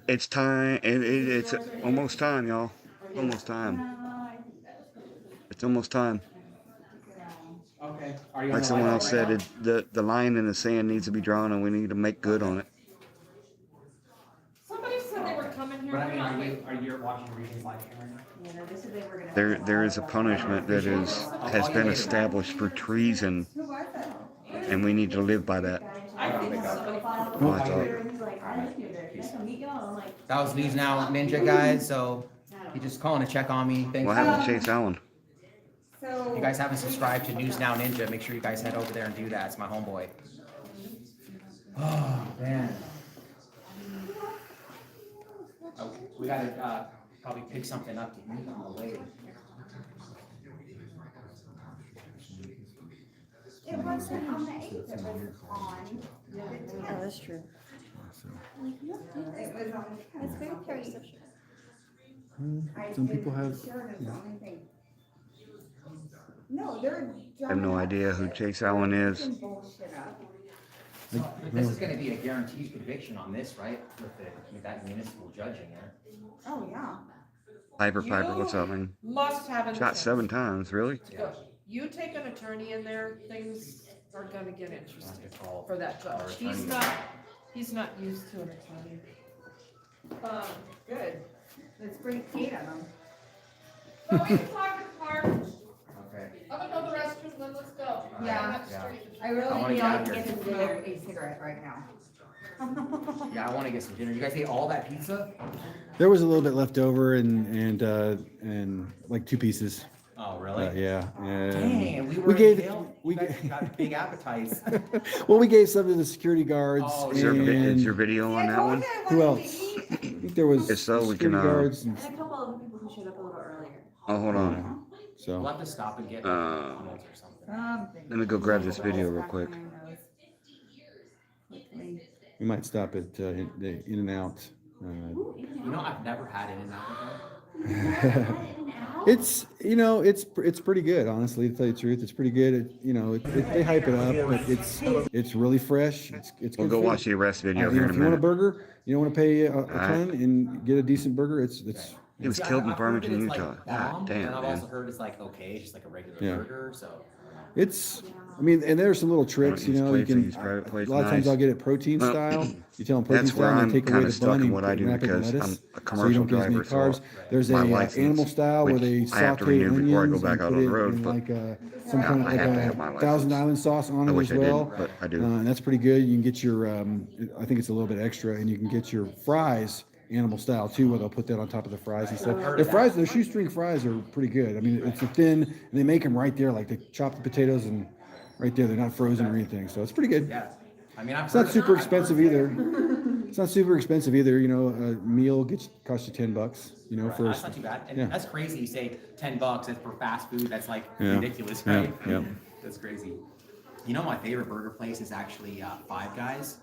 It's time. It's almost time, y'all. Almost time. It's almost time. Okay. Are you on Like the someone live else right said, now? the line in the sand needs to be drawn, and we need to make good on it. Somebody said they were coming here. But I We're mean, not. are you watching readings live right now? Yeah, they said they were gonna. There is a punishment that has been established for treason, Who was it? and we need to live by that. I think somebody. Oh, I thought. That was News Now Ninja, guys. So he just calling to check on me. Thanks. What happened to Chase Allen? So. If you guys haven't subscribed to News Now Ninja, make sure you guys head over there and do that. It's my homeboy. Oh man. Oh, we gotta probably pick something up to eat on the way. I said. On the 8th, it was on. Oh, that's true. So, It was on. It's very parasocial. some people have. Sure, that's the only thing. No, they're. I have no idea who Chase Allen is. Bullshit up. But this is gonna be a guaranteed conviction on this, right? With that municipal judge in there. Oh, yeah. Piper, what's up, man? Must have an Shot attorney. 7 times, really? Yeah. You take an attorney in there, things are gonna get I'll have interesting to call for that our judge. attorney. He's not used to an attorney. Good. Let's bring Kate on them. So we can talk in the car. Okay. I'm gonna go to the restroom, then let's go. Yeah. Yeah. I really wanna need get out to of get here. him dinner a cigarette right now. Yeah, I wanna get some dinner. You guys ate all that pizza? There was a little bit left over and like 2 pieces. Oh, really? Yeah. Dang, we were we in gave jail. we You guys gave, got big appetites. well, we gave some to the security guards. Oh, Is there, and is your video on that one? who else? I think there was If so, we can, security guards. And a couple of people who showed up a little earlier. Oh, hold on. So We'll have to stop and get Uh, McDonald's or something. Let me go grab this video real quick. we might stop at the In and Out. You know, I've never had In-N-Out before. It's it's pretty good, honestly, to tell you the truth. It's pretty good. They hype it up, but it's really fresh. It's We'll good go food. watch the arrest video here in a If you want a minute. burger, you don't want to pay a Alright. ton and get a decent burger. It's He was See, killed in I've heard that Farmington, it's, Utah. like, God bomb, damn, and I've man. also heard it's like okay, it's just like a regular Yeah. burger. So I mean, and there's some little tricks, use you know. You plates, I can use private plates, a lot of times nice. I'll get it protein Well, style. You tell them protein That's where style, and I'm they take away kind the of stuck bun in and what I do wrap it in because I'm lettuce, a so you commercial don't get as many driver. So carbs. There's my a license, animal style where which they I have to saute renew before I go onions back and out put on it the road, in but like some kind of I like have to have a my Thousand license. Island sauce on I it wish as I well. didn't, but I do. And that's pretty good. You can get your, I think it's a little bit extra, and you can get your fries animal style too, where they'll put that on top of the fries and stuff. heard The of fries, the shoestring fries are pretty good. I mean, it's a thin, and they make them right there, like they chop the potatoes and right there. They're not frozen or anything, so it's pretty good. yeah, I mean, I've It's not heard super I've heard expensive either. It's not super expensive either. You know, a meal costs you $10. You know, Right, for that's not too bad. And yeah. that's crazy. You say $10 is for fast food. That's like Yeah. ridiculous, Yeah, right? yeah. That's crazy. You know, my favorite burger place is actually Five Guys.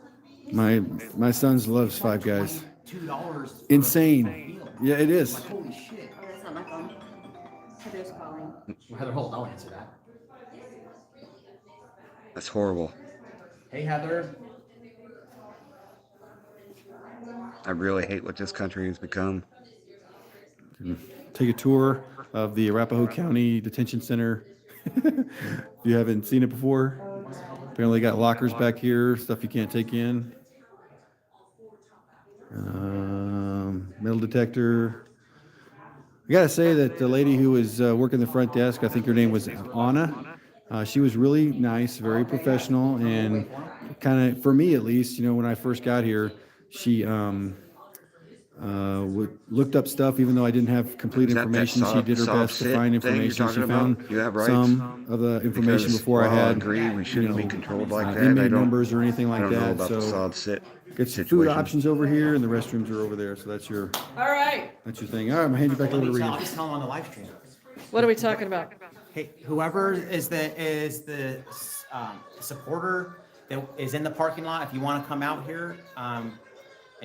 My sons loves Five Guys. $2. Insane. Yeah, it is. Like, holy shit. Oh, that's not my phone. Heather's calling. Well, Heather, hold. I'll answer that. That's horrible. Hey, Heather. I really hate what this country has become. Take a tour of the Arapahoe County Detention Center. If you haven't seen it before, apparently got lockers back here, stuff you can't take in. Metal detector. I gotta say that the lady who was working the front desk, I think her name was Anna. She was really nice, very professional, and kind of, for me at least, you know, when I first got here, she looked up stuff, even though I didn't have complete Is that information. She did her sob best to sit find thing you're information. She talking found about? You have rights? some of the information Because before I while had. agree we shouldn't be know, controlled like that. inmate I don't, numbers or anything I like don't know that. about the So sod sit get some food situation. options over here, and the restrooms are over there. So that's your All right, thing. All right, I'm gonna hand you back over to I'll Reed. just tell them on the live stream. what are we talking about? Hey, whoever is the supporter that is in the parking lot, if you want to come out here and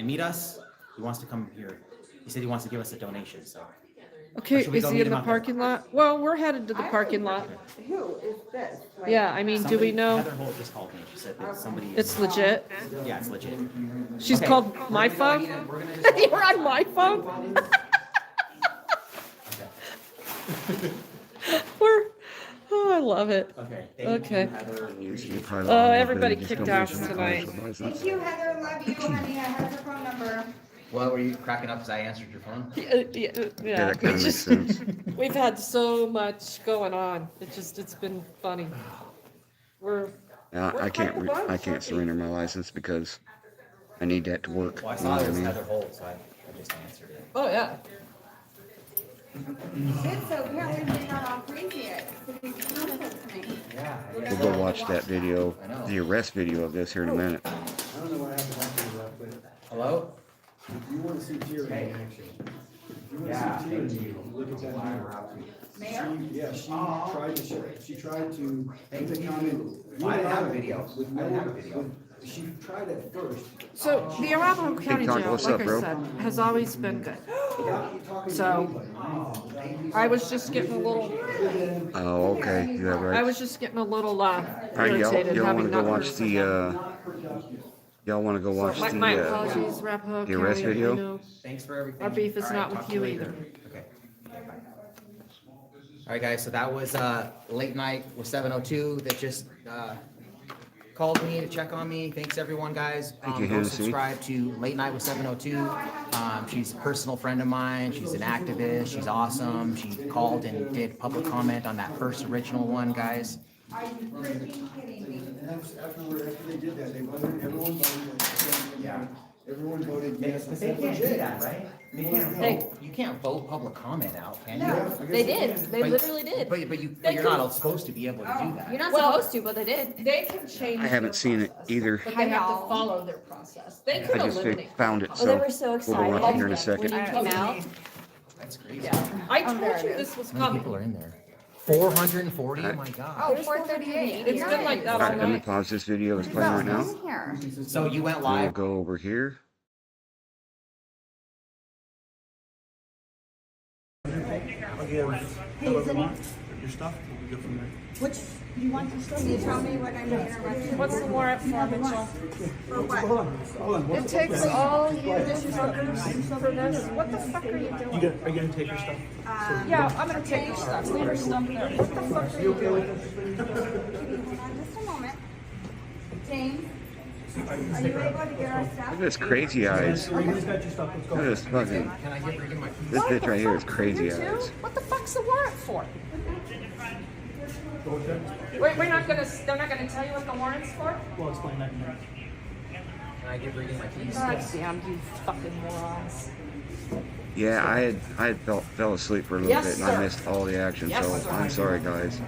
meet us, he wants to come here. He said he wants to give us a donation. So Okay, should we is go he meet in him the out there? parking lot? Well, we're headed to the parking lot. Who is this? Like, Yeah, I mean, do we somebody- know? Heather Holt just called me. She said that somebody. It's legit. Yeah, it's legit. She's Okay. called my We're phone. gonna just- You're on my phone. We're. Oh, I love it. Okay. Thank Okay. You, Heather. You probably Oh, don't know, everybody but kicked just ass don't tonight. mention the commercial Thank you, Heather. Love you, honey. I have your phone number. What were you cracking up because I answered your phone? Yeah, Yeah, yeah. that kind of It's makes just, sense. we've had so much going on. It's been funny. We're. I can't surrender my license because I need that to work. Well, I You know saw what it I was mean? Heather Holt, so I just answered it. Oh yeah. Good, so apparently we're not all crazy yet. So we can come with me. Yeah. We'll go watch that video, the arrest video of this here in a minute. I don't know what happened after that, but Hello? if you want to see Jerry in action, if you want Yeah, to see Jerry, thank you. look at that video. May She tried to make the comment. I didn't have a video. With I didn't have a no- video. She tried at first. So the Arapahoe County Tonka, Jail, what's like up, I bro? said, has always been good. So I was just getting a little, Oh, okay. You have I right. was just getting a little All right, irritated y'all want having to go not watch heard the y'all want to go watch from my the apologies, Arapahoe the arrest County. video? You know, Thanks for everything. our beef is All not talk with to you later. either. Okay. All right, guys, so that was late night with 702 that just called me to check on me. Thanks everyone, guys. Thank you, Go Hennessy. subscribe to Late Night with 702. She's a personal friend of mine. She's an activist. She's awesome. She called and did public comment on that first original one, guys. Are you freaking kidding me? And after they did that, everyone voted. Yeah. Everyone voted yes. But they can't do that, right? They can't vote. You can't vote public comment out, can you? They did. They But- literally did. But you're not supposed to be able to do that. You're not Well, supposed to, but they did. They can change. I haven't their seen it process, either. But they have to follow their process. They I could just eliminate. found it, Oh, they so were so we'll excited go watch it here in a when second. you came out. That's crazy. Yeah, I Oh, there told you it is. this was How many coming. people are in there? 440? Oh my god. Oh, 438. It's been like that All all right, let me night. pause this video. It's playing right now. Here. So you went We'll live? go over here. Which, you want to show me? Tell me what I'm interested. What's the warrant for, Mitchell? For what? It takes all you fuckers for this. What the fuck are you doing? Are you gonna take your stuff? Yeah, I'm gonna take your stuff. Leave your stuff there. What the fuck are you doing? Hold on just a moment. James, are you able to get our stuff? Look at this crazy eyes. Look Everybody's got your stuff, let's at go. this fucking. Can I get my keys? This bitch right here is crazy You too? eyes. What the fuck's the warrant for? Go with them. Wait, they're not gonna tell you what the warrant's for? We'll explain that in a minute. Can I get my keys? God damn you fucking morons. Yeah, I had fell asleep for a little Yes, bit and I sir. missed all the action, Yes, so sir. I'm sorry, guys.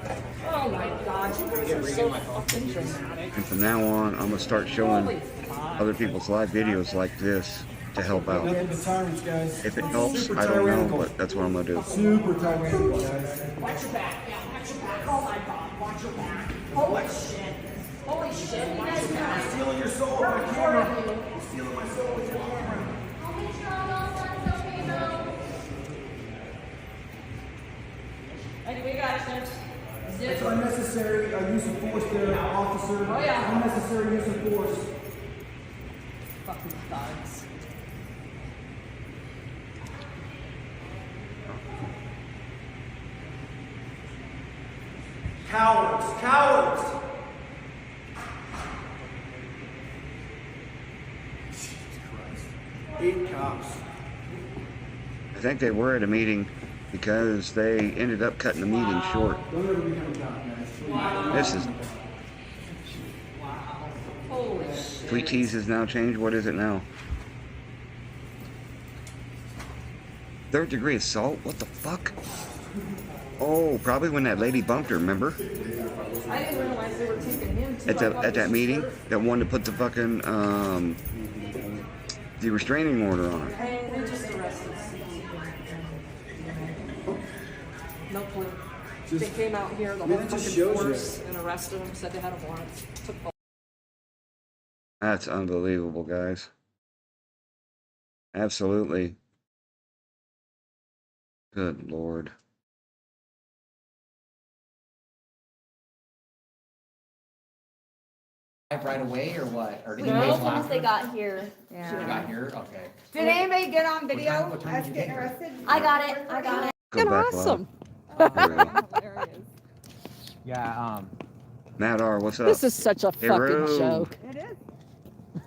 Oh my god, you guys are so fucking dramatic. And from now on, I'm gonna start showing Holy fuck. other people's live videos like this to help out. Nothing but tyrants, guys. If it helps, Super I don't know, tyrannical. but that's what I'm gonna do. Super tyrannical, guys. Watch your back, yeah, watch your back. Oh my god, watch your back. Holy shit. Holy shit, watch your back. Stealing your soul with my camera. Stealing my soul with your camera. Hey, we got it. It's unnecessary use of force there, officer. Oh, yeah. Unnecessary use of force. Fucking thugs. Cowards! Cowards! Jesus Christ. 8 cops. I think they were at a meeting because they ended up cutting the meeting short. Don't ever become a cop, guys. This is Wow. Holy shit. Sweet T's has now changed. What is it now? 3rd degree assault? What the fuck? Oh, probably when that lady bumped her, remember? I didn't realize they were taking him to At that meeting, that wanted to put the fucking the restraining order on her. Hey, they just arrested No clue. They came out here, the whole it just fucking shows you. force, and arrested him, said they had a warrant. Took the That's unbelievable, guys. Absolutely. Good Lord. Right away or what? Or did We you know wait as till soon as they after? got here. You Yeah. got here? Okay. Did anybody get on video? What time Us did you getting get here? arrested? I got it. I got it. Go back awesome. live. There we go. Yeah, Matt R, what's up? This is such a Hero. fucking joke. It is.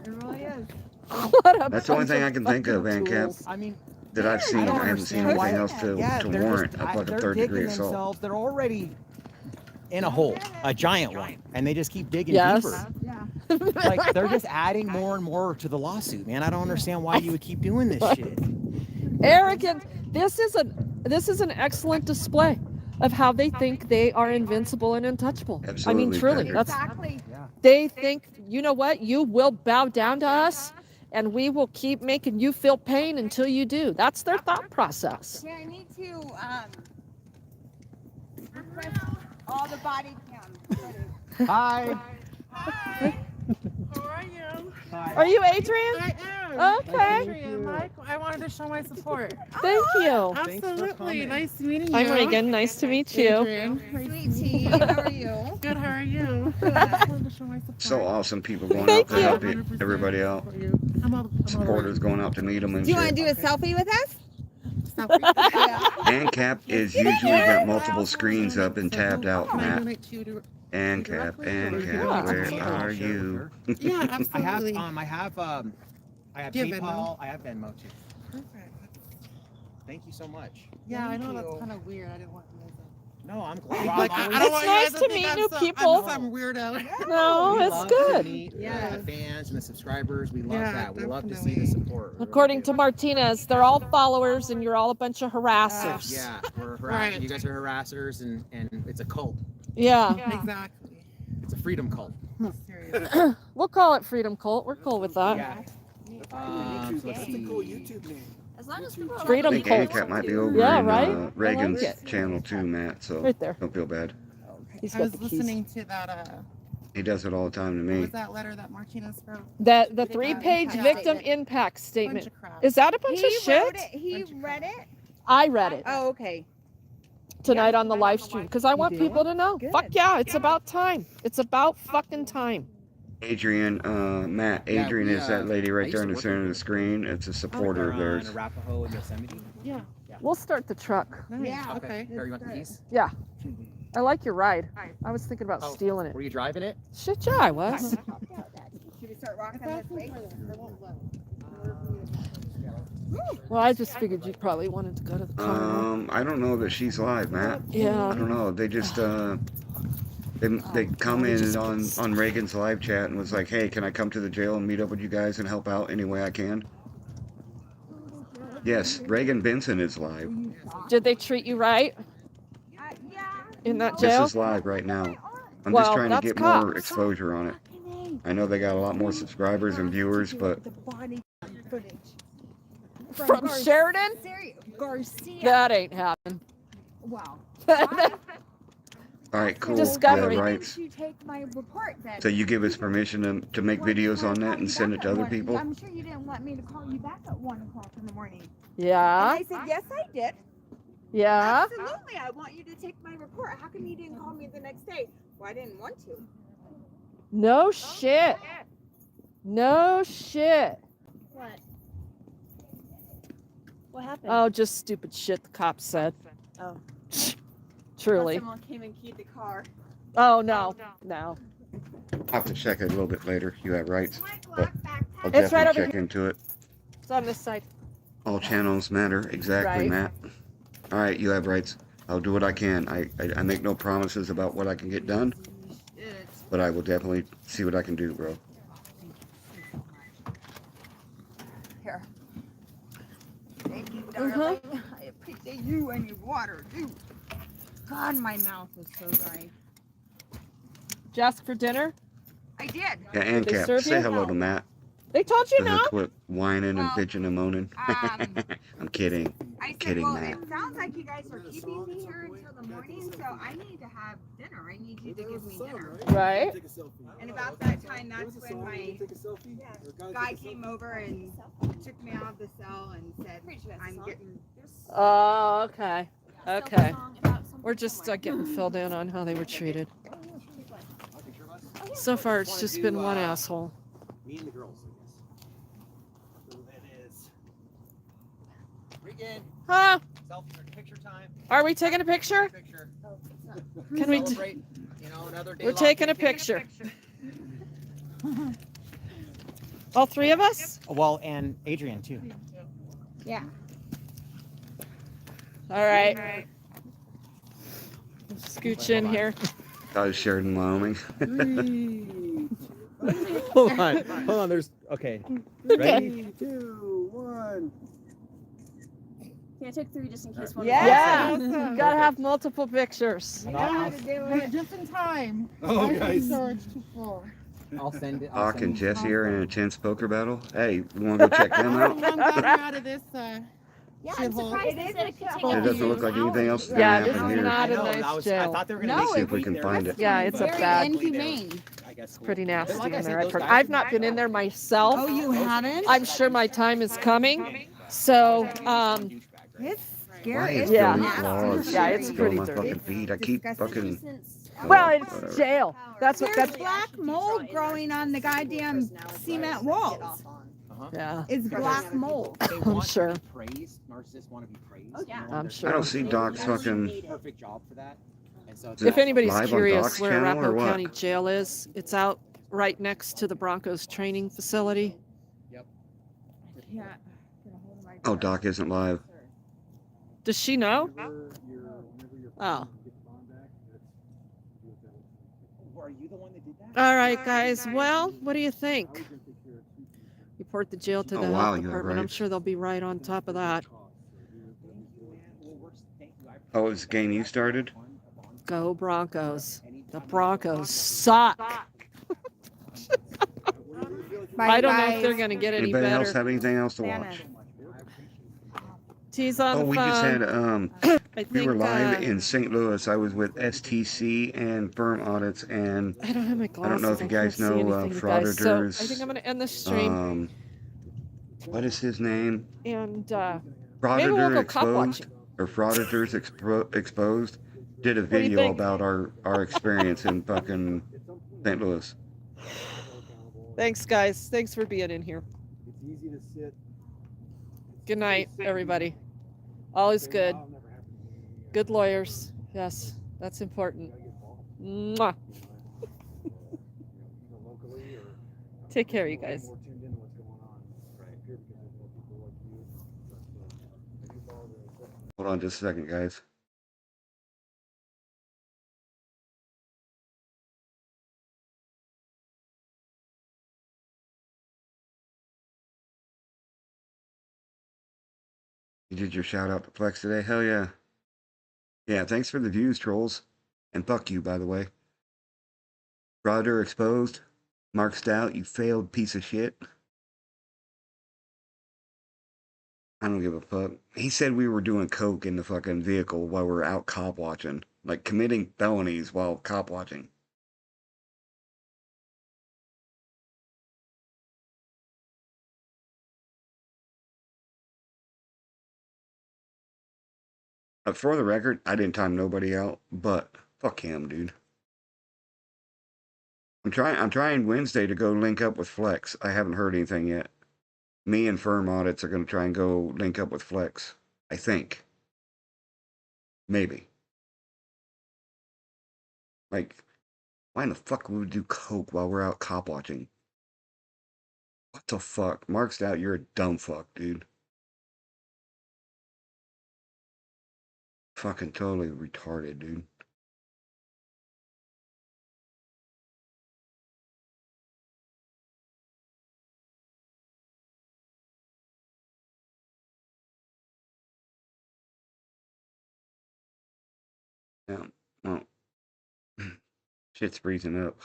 It really is. What a That's the only bunch thing of I can think of, fucking Van tools. Camp, I mean, that I've seen. don't I haven't seen understand anything why- else to they're warrant just, a fucking they're 3rd digging degree assault. themselves. They're already in a hole, a giant one, and they just keep digging Yes. deeper. Yeah. Like they're just adding more and more to the lawsuit, man. I don't understand why you would keep doing this shit. Arrogant. This is an excellent display of how they think they are invincible and untouchable. I mean, Absolutely, truly, Patrick. that's Exactly. they think. You know what? You will bow down to us, and we will keep making you feel pain until you do. That's their thought process. Okay, I need to press all the body cams. Hi. Hi. How are you? Are you Adrian? I am. Okay. Adrian, Mike, I wanted to show my support. Thank you. Absolutely. Nice meeting you. I'm Reagan. Nice to meet you. Adrian. Sweet T, how are you? Good. How are you? I just wanted to show my support. So awesome. People going Thank out to you. help 100% everybody out. for you. I'm all Supporters going out to meet them and Do you want shit. to do a selfie with us? ANCAP is usually got multiple screens up and tabbed out, Can I Matt. donate to you to ANCAP, ANCAP, where are you? Yeah, I have absolutely. I have Do you have PayPal. Venmo? I have Venmo too. Perfect. Thank you so much. Yeah, I Thank know that's you. kind of weird. I didn't want you guys No, I'm glad. Like, I don't want you nice guys to think meet I'm new some- people. I'm some weirdo. No, We it's love to good. meet Yeah. the fans and the subscribers. We love Yeah, that. We love to see the definitely. support. We really According do. to Martinez, they're all followers and you're all a bunch of harassers. Yeah, we're Right. You guys are harassers, and it's a cult. Yeah. Exactly. It's a freedom cult. Seriously. We'll call it Freedom Cult. We're cool with that. Yeah. So let's That's a see. cool YouTube name. As long as people are I Freedom think Cult. ANCAP might be over Yeah, in right? I like Reagan's it. channel too, Matt, so Right there. don't feel bad. He's I got was the keys. listening to that. He does it all the time to What me. was that letter that Martinez wrote? The 3-page Yeah. victim impact Bunch statement. of crap. Is that a bunch He of shit? wrote it. He Bunch of read crap. it. I read it Oh, okay. tonight on the live stream because I want did? people to know. Good. Fuck yeah, it's about time. It's about fucking time. Adrian, Matt, Yeah, Adrian we, is that lady I right used there to in the work center of with the screen. It's a supporter of on theirs. Arapahoe and Yosemite. Yeah. We'll start the truck. Nice. Yeah. Okay. Here, you want the keys? Yeah. I like your ride. I was thinking about Oh. stealing it. Were you driving it? Shit, yeah, I was. Should we start walking this way? Well, I just figured you probably wanted to go to the car. I don't know that she's live, Matt. I Yeah. don't know. They just they commented on Reagan's live chat and was like, "Hey, can I come to the jail and meet up with you guys and help out any way I can?" Yes, Reagan Benson is live. Did they treat you right Yeah. in that This jail? is live right now. I'm Well, just trying to that's get more cops. exposure on it. I know they got a lot more subscribers and viewers, but The body footage. From Sheridan? Garcia. That ain't happening. Wow. all right, cool. Discovery. Yeah, Why right. didn't you take my report then? So you give us permission to make videos on that and send it to other people? I'm sure you didn't want me to call you back at 1 o'clock in the morning. Yeah. And I said, yes, I did. Yeah. Absolutely. I want you to take my report. How come you didn't call me the next day? Well, I didn't want to. No shit. No shit. What? What happened? Oh, just stupid shit the cops said. Oh. Truly. Someone came and keyed the car. Oh, no. No. I'll have to check it a little bit later. You have rights, but I'll It's right definitely over check here. into it. It's on this side. All channels matter. Exactly, Right. Matt. All right, you have rights. I'll do what I can. I make no promises about what I can get done, but I will definitely see what I can do, bro. Here. Thank you, darling. I appreciate you and your water, too. God, my mouth is so dry. Did you ask for dinner? I did. Yeah, and They Cap, serve say you? hello to Matt. They told you So he'll no? quit whining and Well, bitching and moaning. I'm kidding. I said, Kidding, well, Matt. it sounds like you guys are keeping me here until the morning, so I need to have dinner. I need you to give me dinner. Right. Take a selfie. And about that time, that's Where's the when song? my Take a selfie? Or guy take a came selfie? over and took me out of the cell and said, I'm getting... Oh, okay. Okay. Song about something We're just somewhere. getting filled in on how they were treated. So far, it's just been one asshole. Me and the girls, I guess. So that is. Regan, Huh? selfie or picture time. Are we taking a picture? Picture. Can we? Celebrate, another day. We're long taking a vacation. picture. All three of us? Well, and Adrian too. Yeah. All right. Scooch in here. I was Sheridan, Wyoming. Hold on. There's okay. Ready? 3, 2, 1. Can I take 3 just in case one? Yeah. Awesome. You gotta have multiple pictures. Yeah, just in time. Oh, My guys. storage too full. I'll send it. Hawk and Jesse are in an intense poker battle. Hey, you want to go check them out? I'm glad you're out of this. Yeah, I'm surprised they it said is it could a take shithole. It up doesn't to look like anything else is gonna Yeah, this happen is here. not a I know, nice I jail. thought they were gonna No, make See if we it can there. find it. Yeah, it's a very bad, inhumane. I guess cool. pretty But nasty like I in said, there. I've those heard. guys I've from not been in there myself. Oh, you hadn't? I'm sure my time is coming. So, It's Why scary. is It's Yeah. those nasty. laws Yeah, it's on pretty my dirty. fucking feet? I keep Disgusting. fucking. well, whatever. it's jail. That's what. There's That's black mold growing on the goddamn cement walls. yeah. It's black mold. They I'm want sure. to be praised. Narcissists want to be praised. Oh, yeah. You know, I'm they're sure. I don't trying see to Doc's do a fucking. perfect job for that. And so Is it If anybody's live on curious Doc's where channel or Arapahoe what? County Jail is, it's out right next to the Broncos training facility. Yeah. Oh, Doc isn't live. Does she know? Oh. Are you the one that did that? All right, guys. Well, what do you think? Report the jail to Oh, the wow, health you have department. I'm rights. sure they'll be right on top of that. Oh, it's the game you started? Go Broncos. The Broncos suck. I don't know if they're going to get any Anybody else better. have anything else to watch? T's on Oh, the we phone. just had I we think, were live in St. Louis. I was with STC and Firm Audits, and I don't have my I glasses. don't know if you guys can't see know anything, you guys. So Frauditors. I think I'm going to end the stream. What is his name? And maybe we'll Frauditor go cop Exposed watching. or Frauditors Exposed did a do you video think? about our experience in fucking St. Louis. Thanks, guys. Thanks for being in here. It's easy to sit. Good night, everybody. All is good. Good lawyers. Yes, that's important. Mwah. Take care, you guys. Hold on just a second, guys. You did your shout out to Flex today? Hell yeah. Yeah, thanks for the views, trolls. And fuck you, by the way. Frauder exposed. Mark Stout, you failed piece of shit. I don't give a fuck. He said we were doing coke in the fucking vehicle while we were out cop watching. Like committing felonies while cop watching. For the record, I didn't time nobody out, but fuck him, dude. I'm trying Wednesday to go link up with Flex. I haven't heard anything yet. Me and Firm Audits are gonna try and go link up with Flex. I think. Maybe. Like, why in the fuck would we do coke while we're out cop watching? What the fuck? Mark's out, you're a dumb fuck, dude. Fucking totally retarded, dude. Yeah, well, shit's freezing up.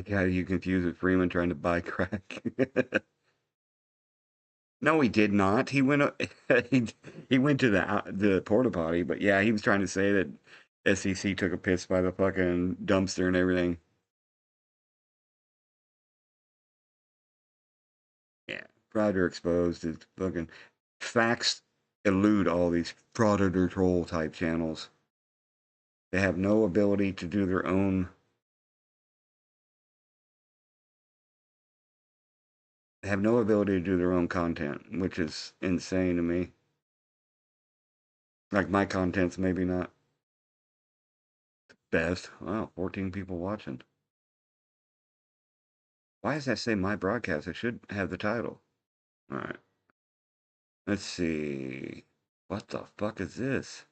Got you confused with Freeman trying to buy crack. No, he did not. He went. He went to the porta potty, but yeah, he was trying to say that SEC took a piss by the fucking dumpster and everything. Yeah, Frauder exposed is fucking facts elude all these frauditor troll type channels. They have no ability to do their own. They have no ability to do their own content, which is insane to me. Like my content's maybe not the best. Wow, 14 people watching. Why does that say my broadcast? It should have the title. Alright. Let's see. What the fuck is this?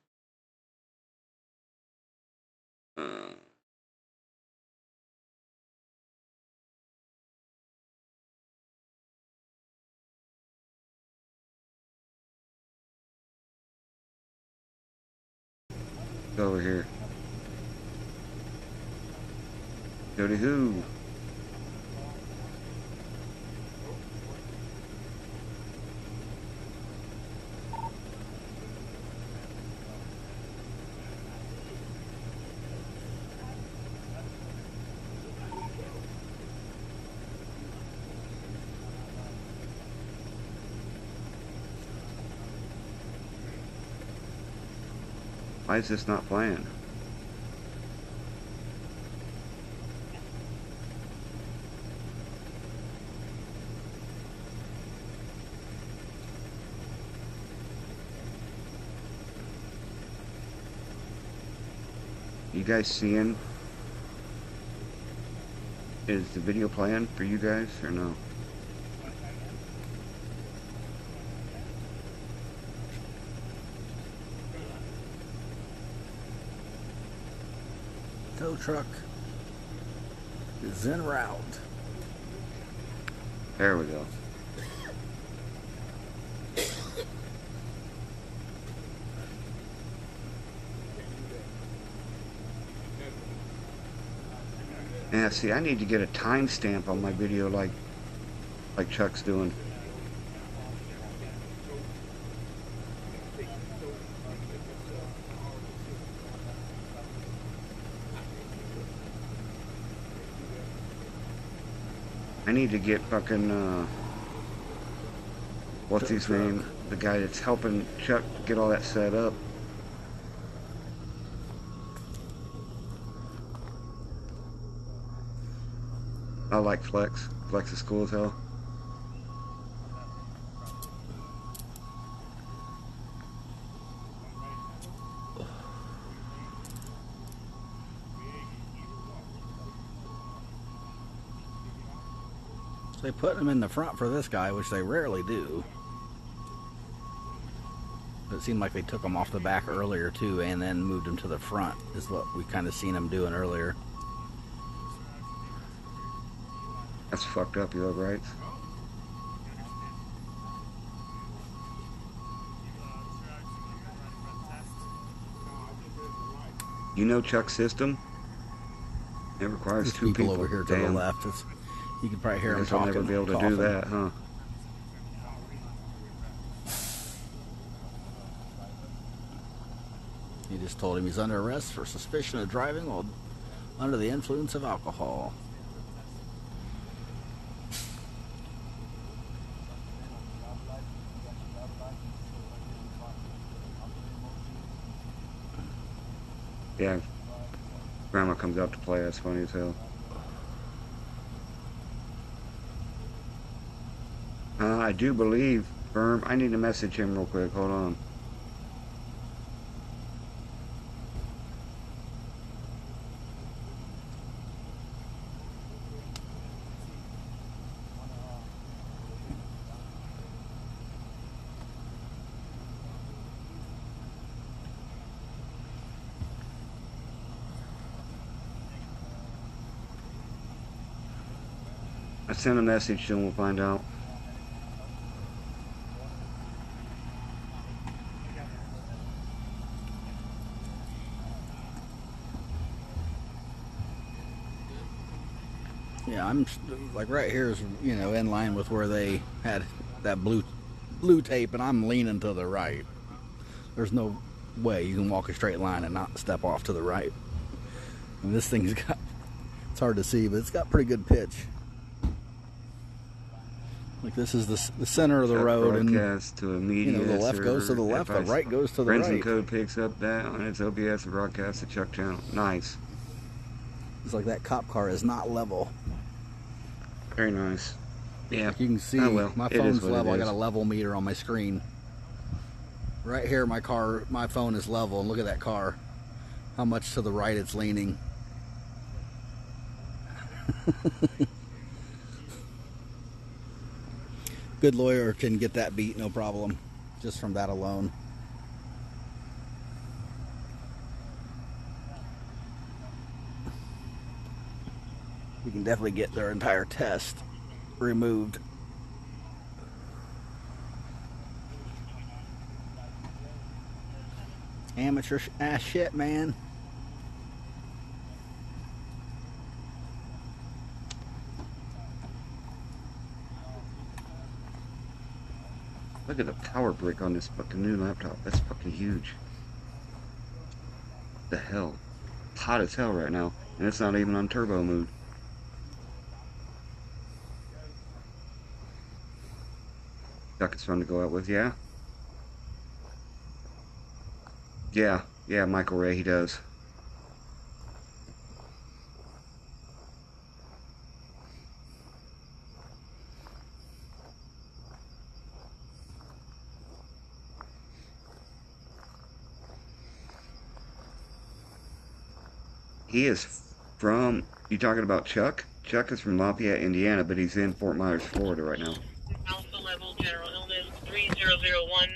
Go over here. Go to who? Why is this not playing? You guys seeing? Is the video playing for you guys or no? Tow truck is en route. There we go. Yeah, see, I need to get a timestamp on my video like Chuck's doing. I need to get fucking, what's his name? The guy that's helping Chuck get all that set up. I like Flex. Flex is cool as hell. So they put him in the front for this guy, which they rarely do. But it seemed like they took him off the back earlier too, and then moved him to the front, is what we kind of seen him doing earlier. That's fucked up, you look right? You know Chuck's system? It requires There's two people over here to the Damn. left. You can probably hear him Guess I'll talking. never be able to do coughing. that, huh? He just told him he's under arrest for suspicion of driving while under the influence of alcohol. Yeah. Grandma comes out to play, that's funny as hell. I do believe, Firm, I need to message him real quick, hold on. I sent a message to him, we'll find out. Yeah, I'm like right here is, you know, in line with where they had that blue tape, and I'm leaning to the right. There's no way you can walk a straight line and not step off to the right. And this thing's got, it's hard to see, but it's got pretty good pitch. Like this is the center of the road, and to immediate the left goes to the left, the right goes to the Friends and right. code picks up that on its OBS and broadcasts the Chuck channel. Nice. It's like that cop car is not level. Very nice. Yeah. Like you can see, Oh, well, my it is phone's what it level. I is. got a level meter on my screen. Right here, my phone is level, and look at that car. How much to the right it's leaning. Good lawyer can get that beat, no problem, just from that alone. We can definitely get their entire test removed. Amateur ass shit, man. Look at the power brick on this fucking new laptop. That's fucking huge. The hell? It's hot as hell right now, and it's not even on turbo mode. Chuck, it's fun to go out with, yeah? Yeah. Yeah, Michael Ray, he does. He is from, you talking about Chuck? Chuck is from Lafayette, Indiana, but he's in Fort Myers, Florida right now. Alpha level general illness 3001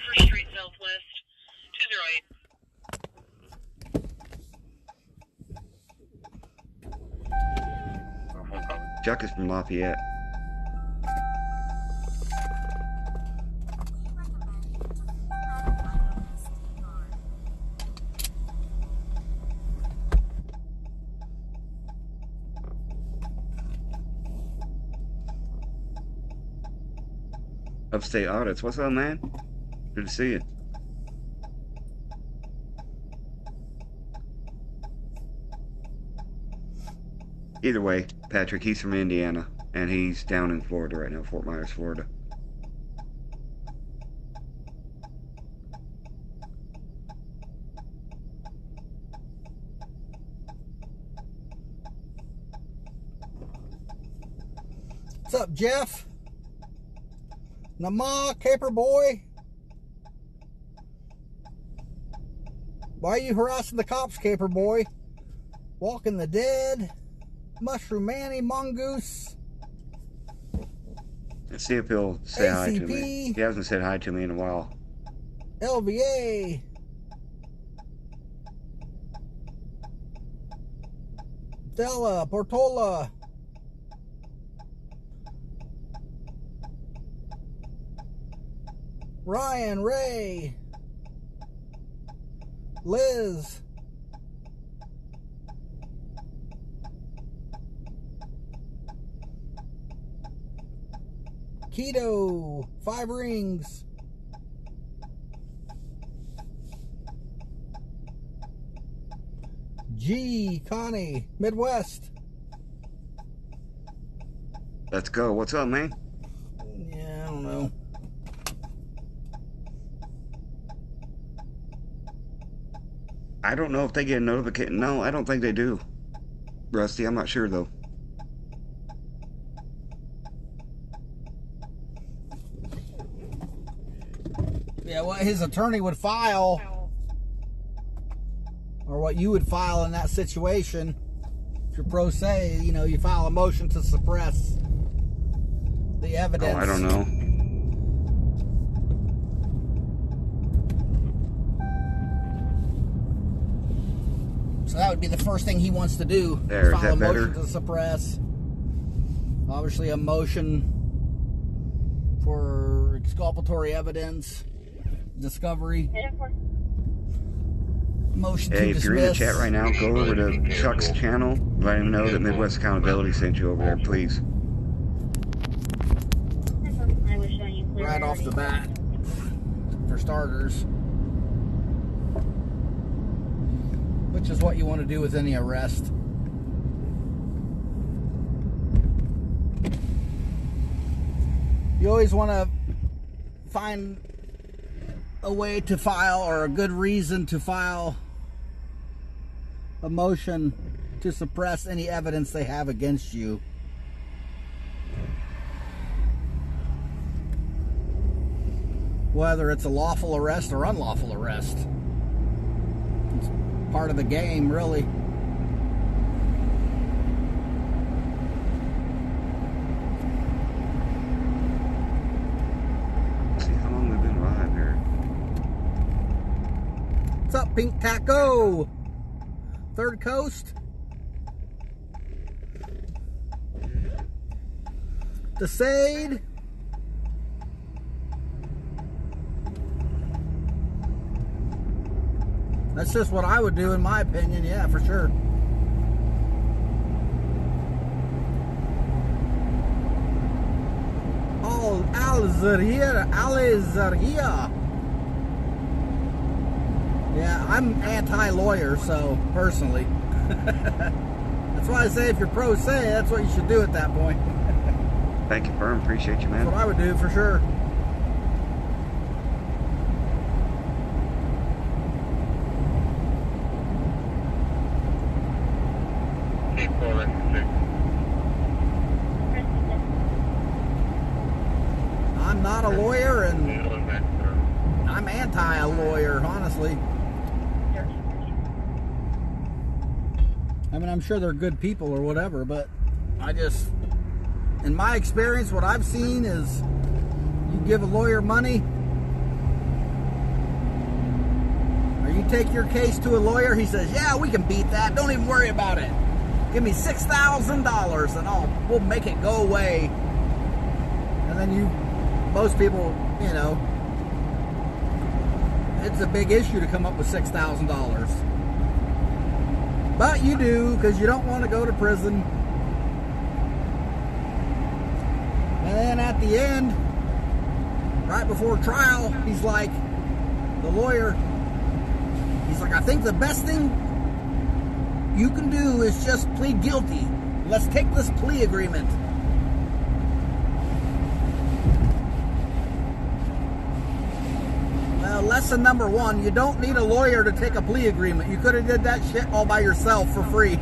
First Street Southwest 208. Chuck is from Lafayette. Upstate Audits. What's up, man? Good to see you. Either way, Patrick, he's from Indiana, and he's down in Florida right now, Fort Myers, Florida. What's up, Jeff? Nama, Caper Boy? Why are you harassing the cops, Caper Boy? Walking the Dead, Mushroom Manny, Mongoose. Let's see if he'll say hi to me. ACP. He hasn't said hi to me in a while. LVA. Stella, Portola. Ryan, Ray, Liz, Keto, 5 Rings, G, Connie, Midwest. Let's go. What's up, man? Yeah, I don't know. I don't know if they get a notification. No, I don't think they do. Rusty, I'm not sure, though. Yeah, what his attorney would file, or what you would file in that situation, if you're pro se, you know, you file a motion to suppress the evidence. Oh, I don't know. So that would be the first thing he wants to do. There, is file that a motion better? to suppress. Obviously, a motion for exculpatory evidence, discovery. Motion to Hey, if you're in the dismiss. chat right now, go over to Chuck's channel. Let him know that Midwest Accountability sent you over there, please. Right off the bat, for starters. Which is what you want to do with any arrest. You always want to find a way to file, or a good reason to file a motion to suppress any evidence they have against you. Whether it's a lawful arrest or unlawful arrest. It's part of the game, really. See how long we've been live here. What's up, Pink Taco? Third Coast? Desade? That's just what I would do, in my opinion. Yeah, for sure. Oh, Al-Zarhia. Yeah, I'm anti-lawyer, so, personally. That's why I say if you're pro se, that's what you should do at that point. Thank you, Firm. Appreciate you, man. That's what I would do, for sure. guy a lawyer, honestly. I mean, I'm sure they're good people or whatever, but I just, in my experience, what I've seen is you give a lawyer money, or you take your case to a lawyer, he says, yeah, we can beat that, don't even worry about it. Give me $6,000 and we'll make it go away. And then most people, you know, it's a big issue to come up with $6,000. But you do, because you don't want to go to prison. And then at the end, right before trial, he's like, the lawyer, he's like, I think the best thing you can do is just plead guilty. Let's take this plea agreement. Well, lesson number one, you don't need a lawyer to take a plea agreement. You could have did that shit all by yourself for free.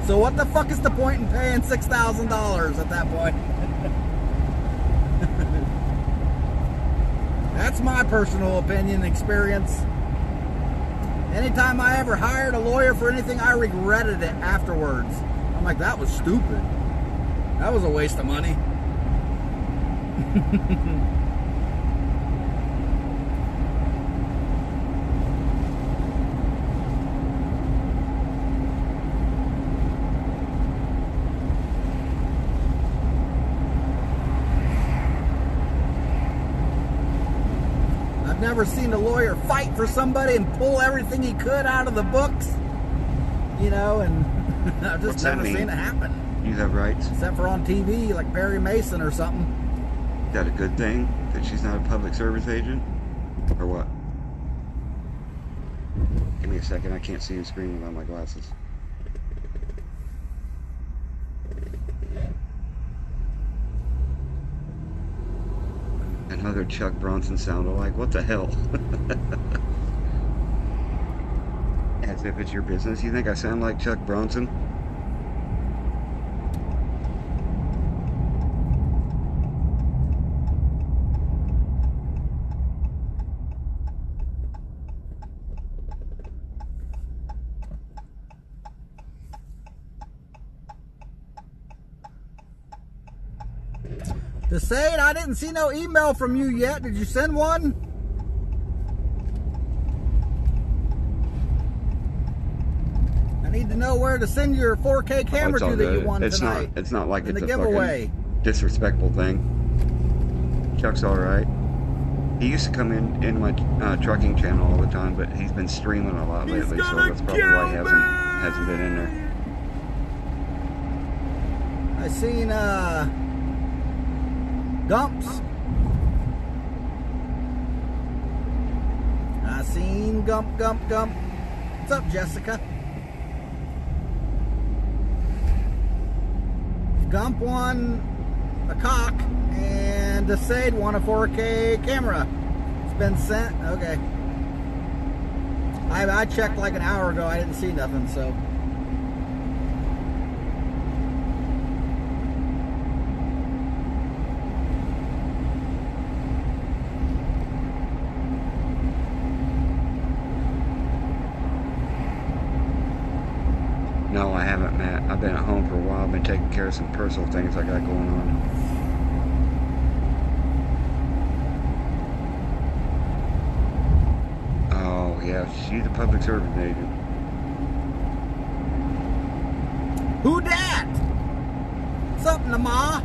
So what the fuck is the point in paying $6,000 at that point? That's my personal opinion, experience. Anytime I ever hired a lawyer for anything, I regretted it afterwards. I'm like, that was stupid. That was a waste of money. Never seen a lawyer fight for somebody and pull everything he could out of the books, you know, and I've just never seen it happen. You have rights? Except for on TV, like Barry Mason or something. Is that a good thing that she's not a public service agent? Or what? Give me a second, I can't see the screen without my glasses. Another Chuck Bronson sound alike. What the hell? As if it's your business. You think I sound like Chuck Bronson? To say it, I didn't see no email from you yet. Did you send one? I need to know where to send your 4K camera to that you won tonight. It's not like it's a giveaway. Fucking disrespectful thing. Chuck's all right. He used to come in my trucking channel all the time, but he's been streaming a lot lately, so that's probably why he hasn't been in there. I seen Gumps. I seen Gump. What's up, Jessica? Gump won a cock and Desade won a 4K camera. It's been sent. Okay. I checked like an hour ago. I didn't see nothing, so. No, I haven't, Matt. I've been at home for a while. I've been taking care of some personal things I got going on. Oh, yeah. She's a public service agent. Who dat? Something to ma?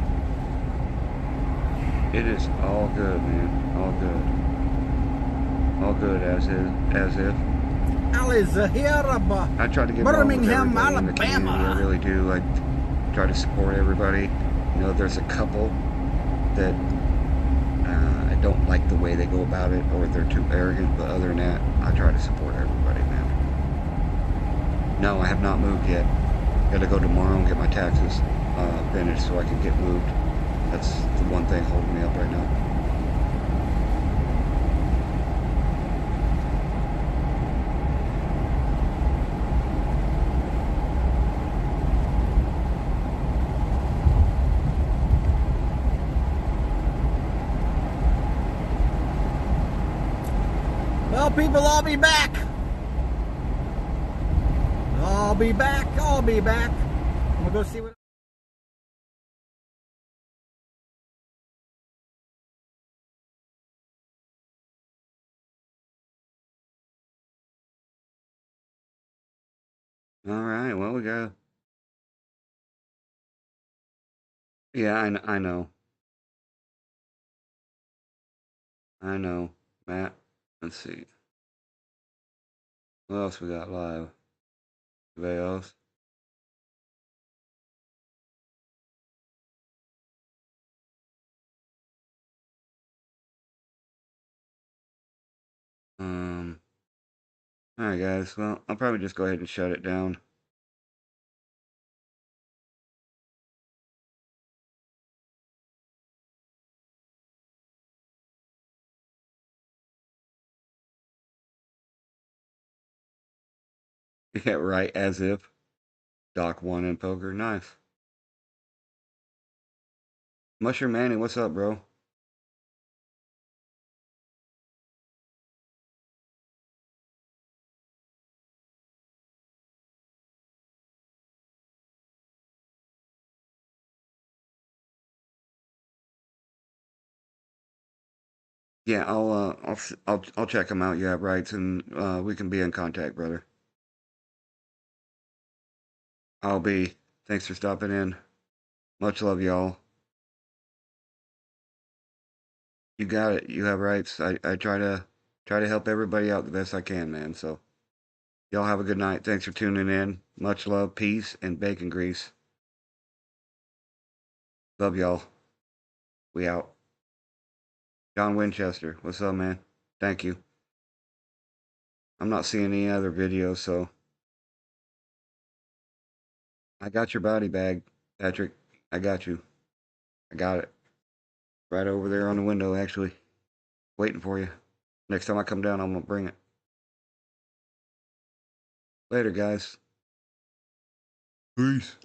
It is all good, man. All good. All good as if. I try to get Birmingham, along with everybody in the community. I really do. Like, try to support everybody. You know, there's a couple that I don't like the way they go about it, or they're too arrogant. But other than that, I try to support everybody, man. No, I have not moved yet. Got to go tomorrow and get my taxes finished so I can get moved. That's the one thing holding me up right now. Well, people, I'll be back. I'll be back. I'll be back. I'm gonna go see what. All right. Well, we got. Yeah, I know. I know, Matt. Let's see. What else we got live? Anybody else? Um. All right, guys. Well, I'll probably just go ahead and shut it down. Yeah, right. As if Doc won in poker. Nice. Mushroom Manny, what's up, bro? Yeah, I'll check them out. You have rights, and we can be in contact, brother. I'll be. Thanks for stopping in. Much love, y'all. You got it. You have rights. I try to help everybody out the best I can, man. So y'all have a good night. Thanks for tuning in. Much love, peace, and bacon grease. Love y'all. We out. John Winchester, what's up, man? Thank you. I'm not seeing any other videos, so I got your body bag, Patrick. I got you. I got it. Right over there on the window, actually. Waiting for you. Next time I come down, I'm gonna bring it. Later, guys. Peace.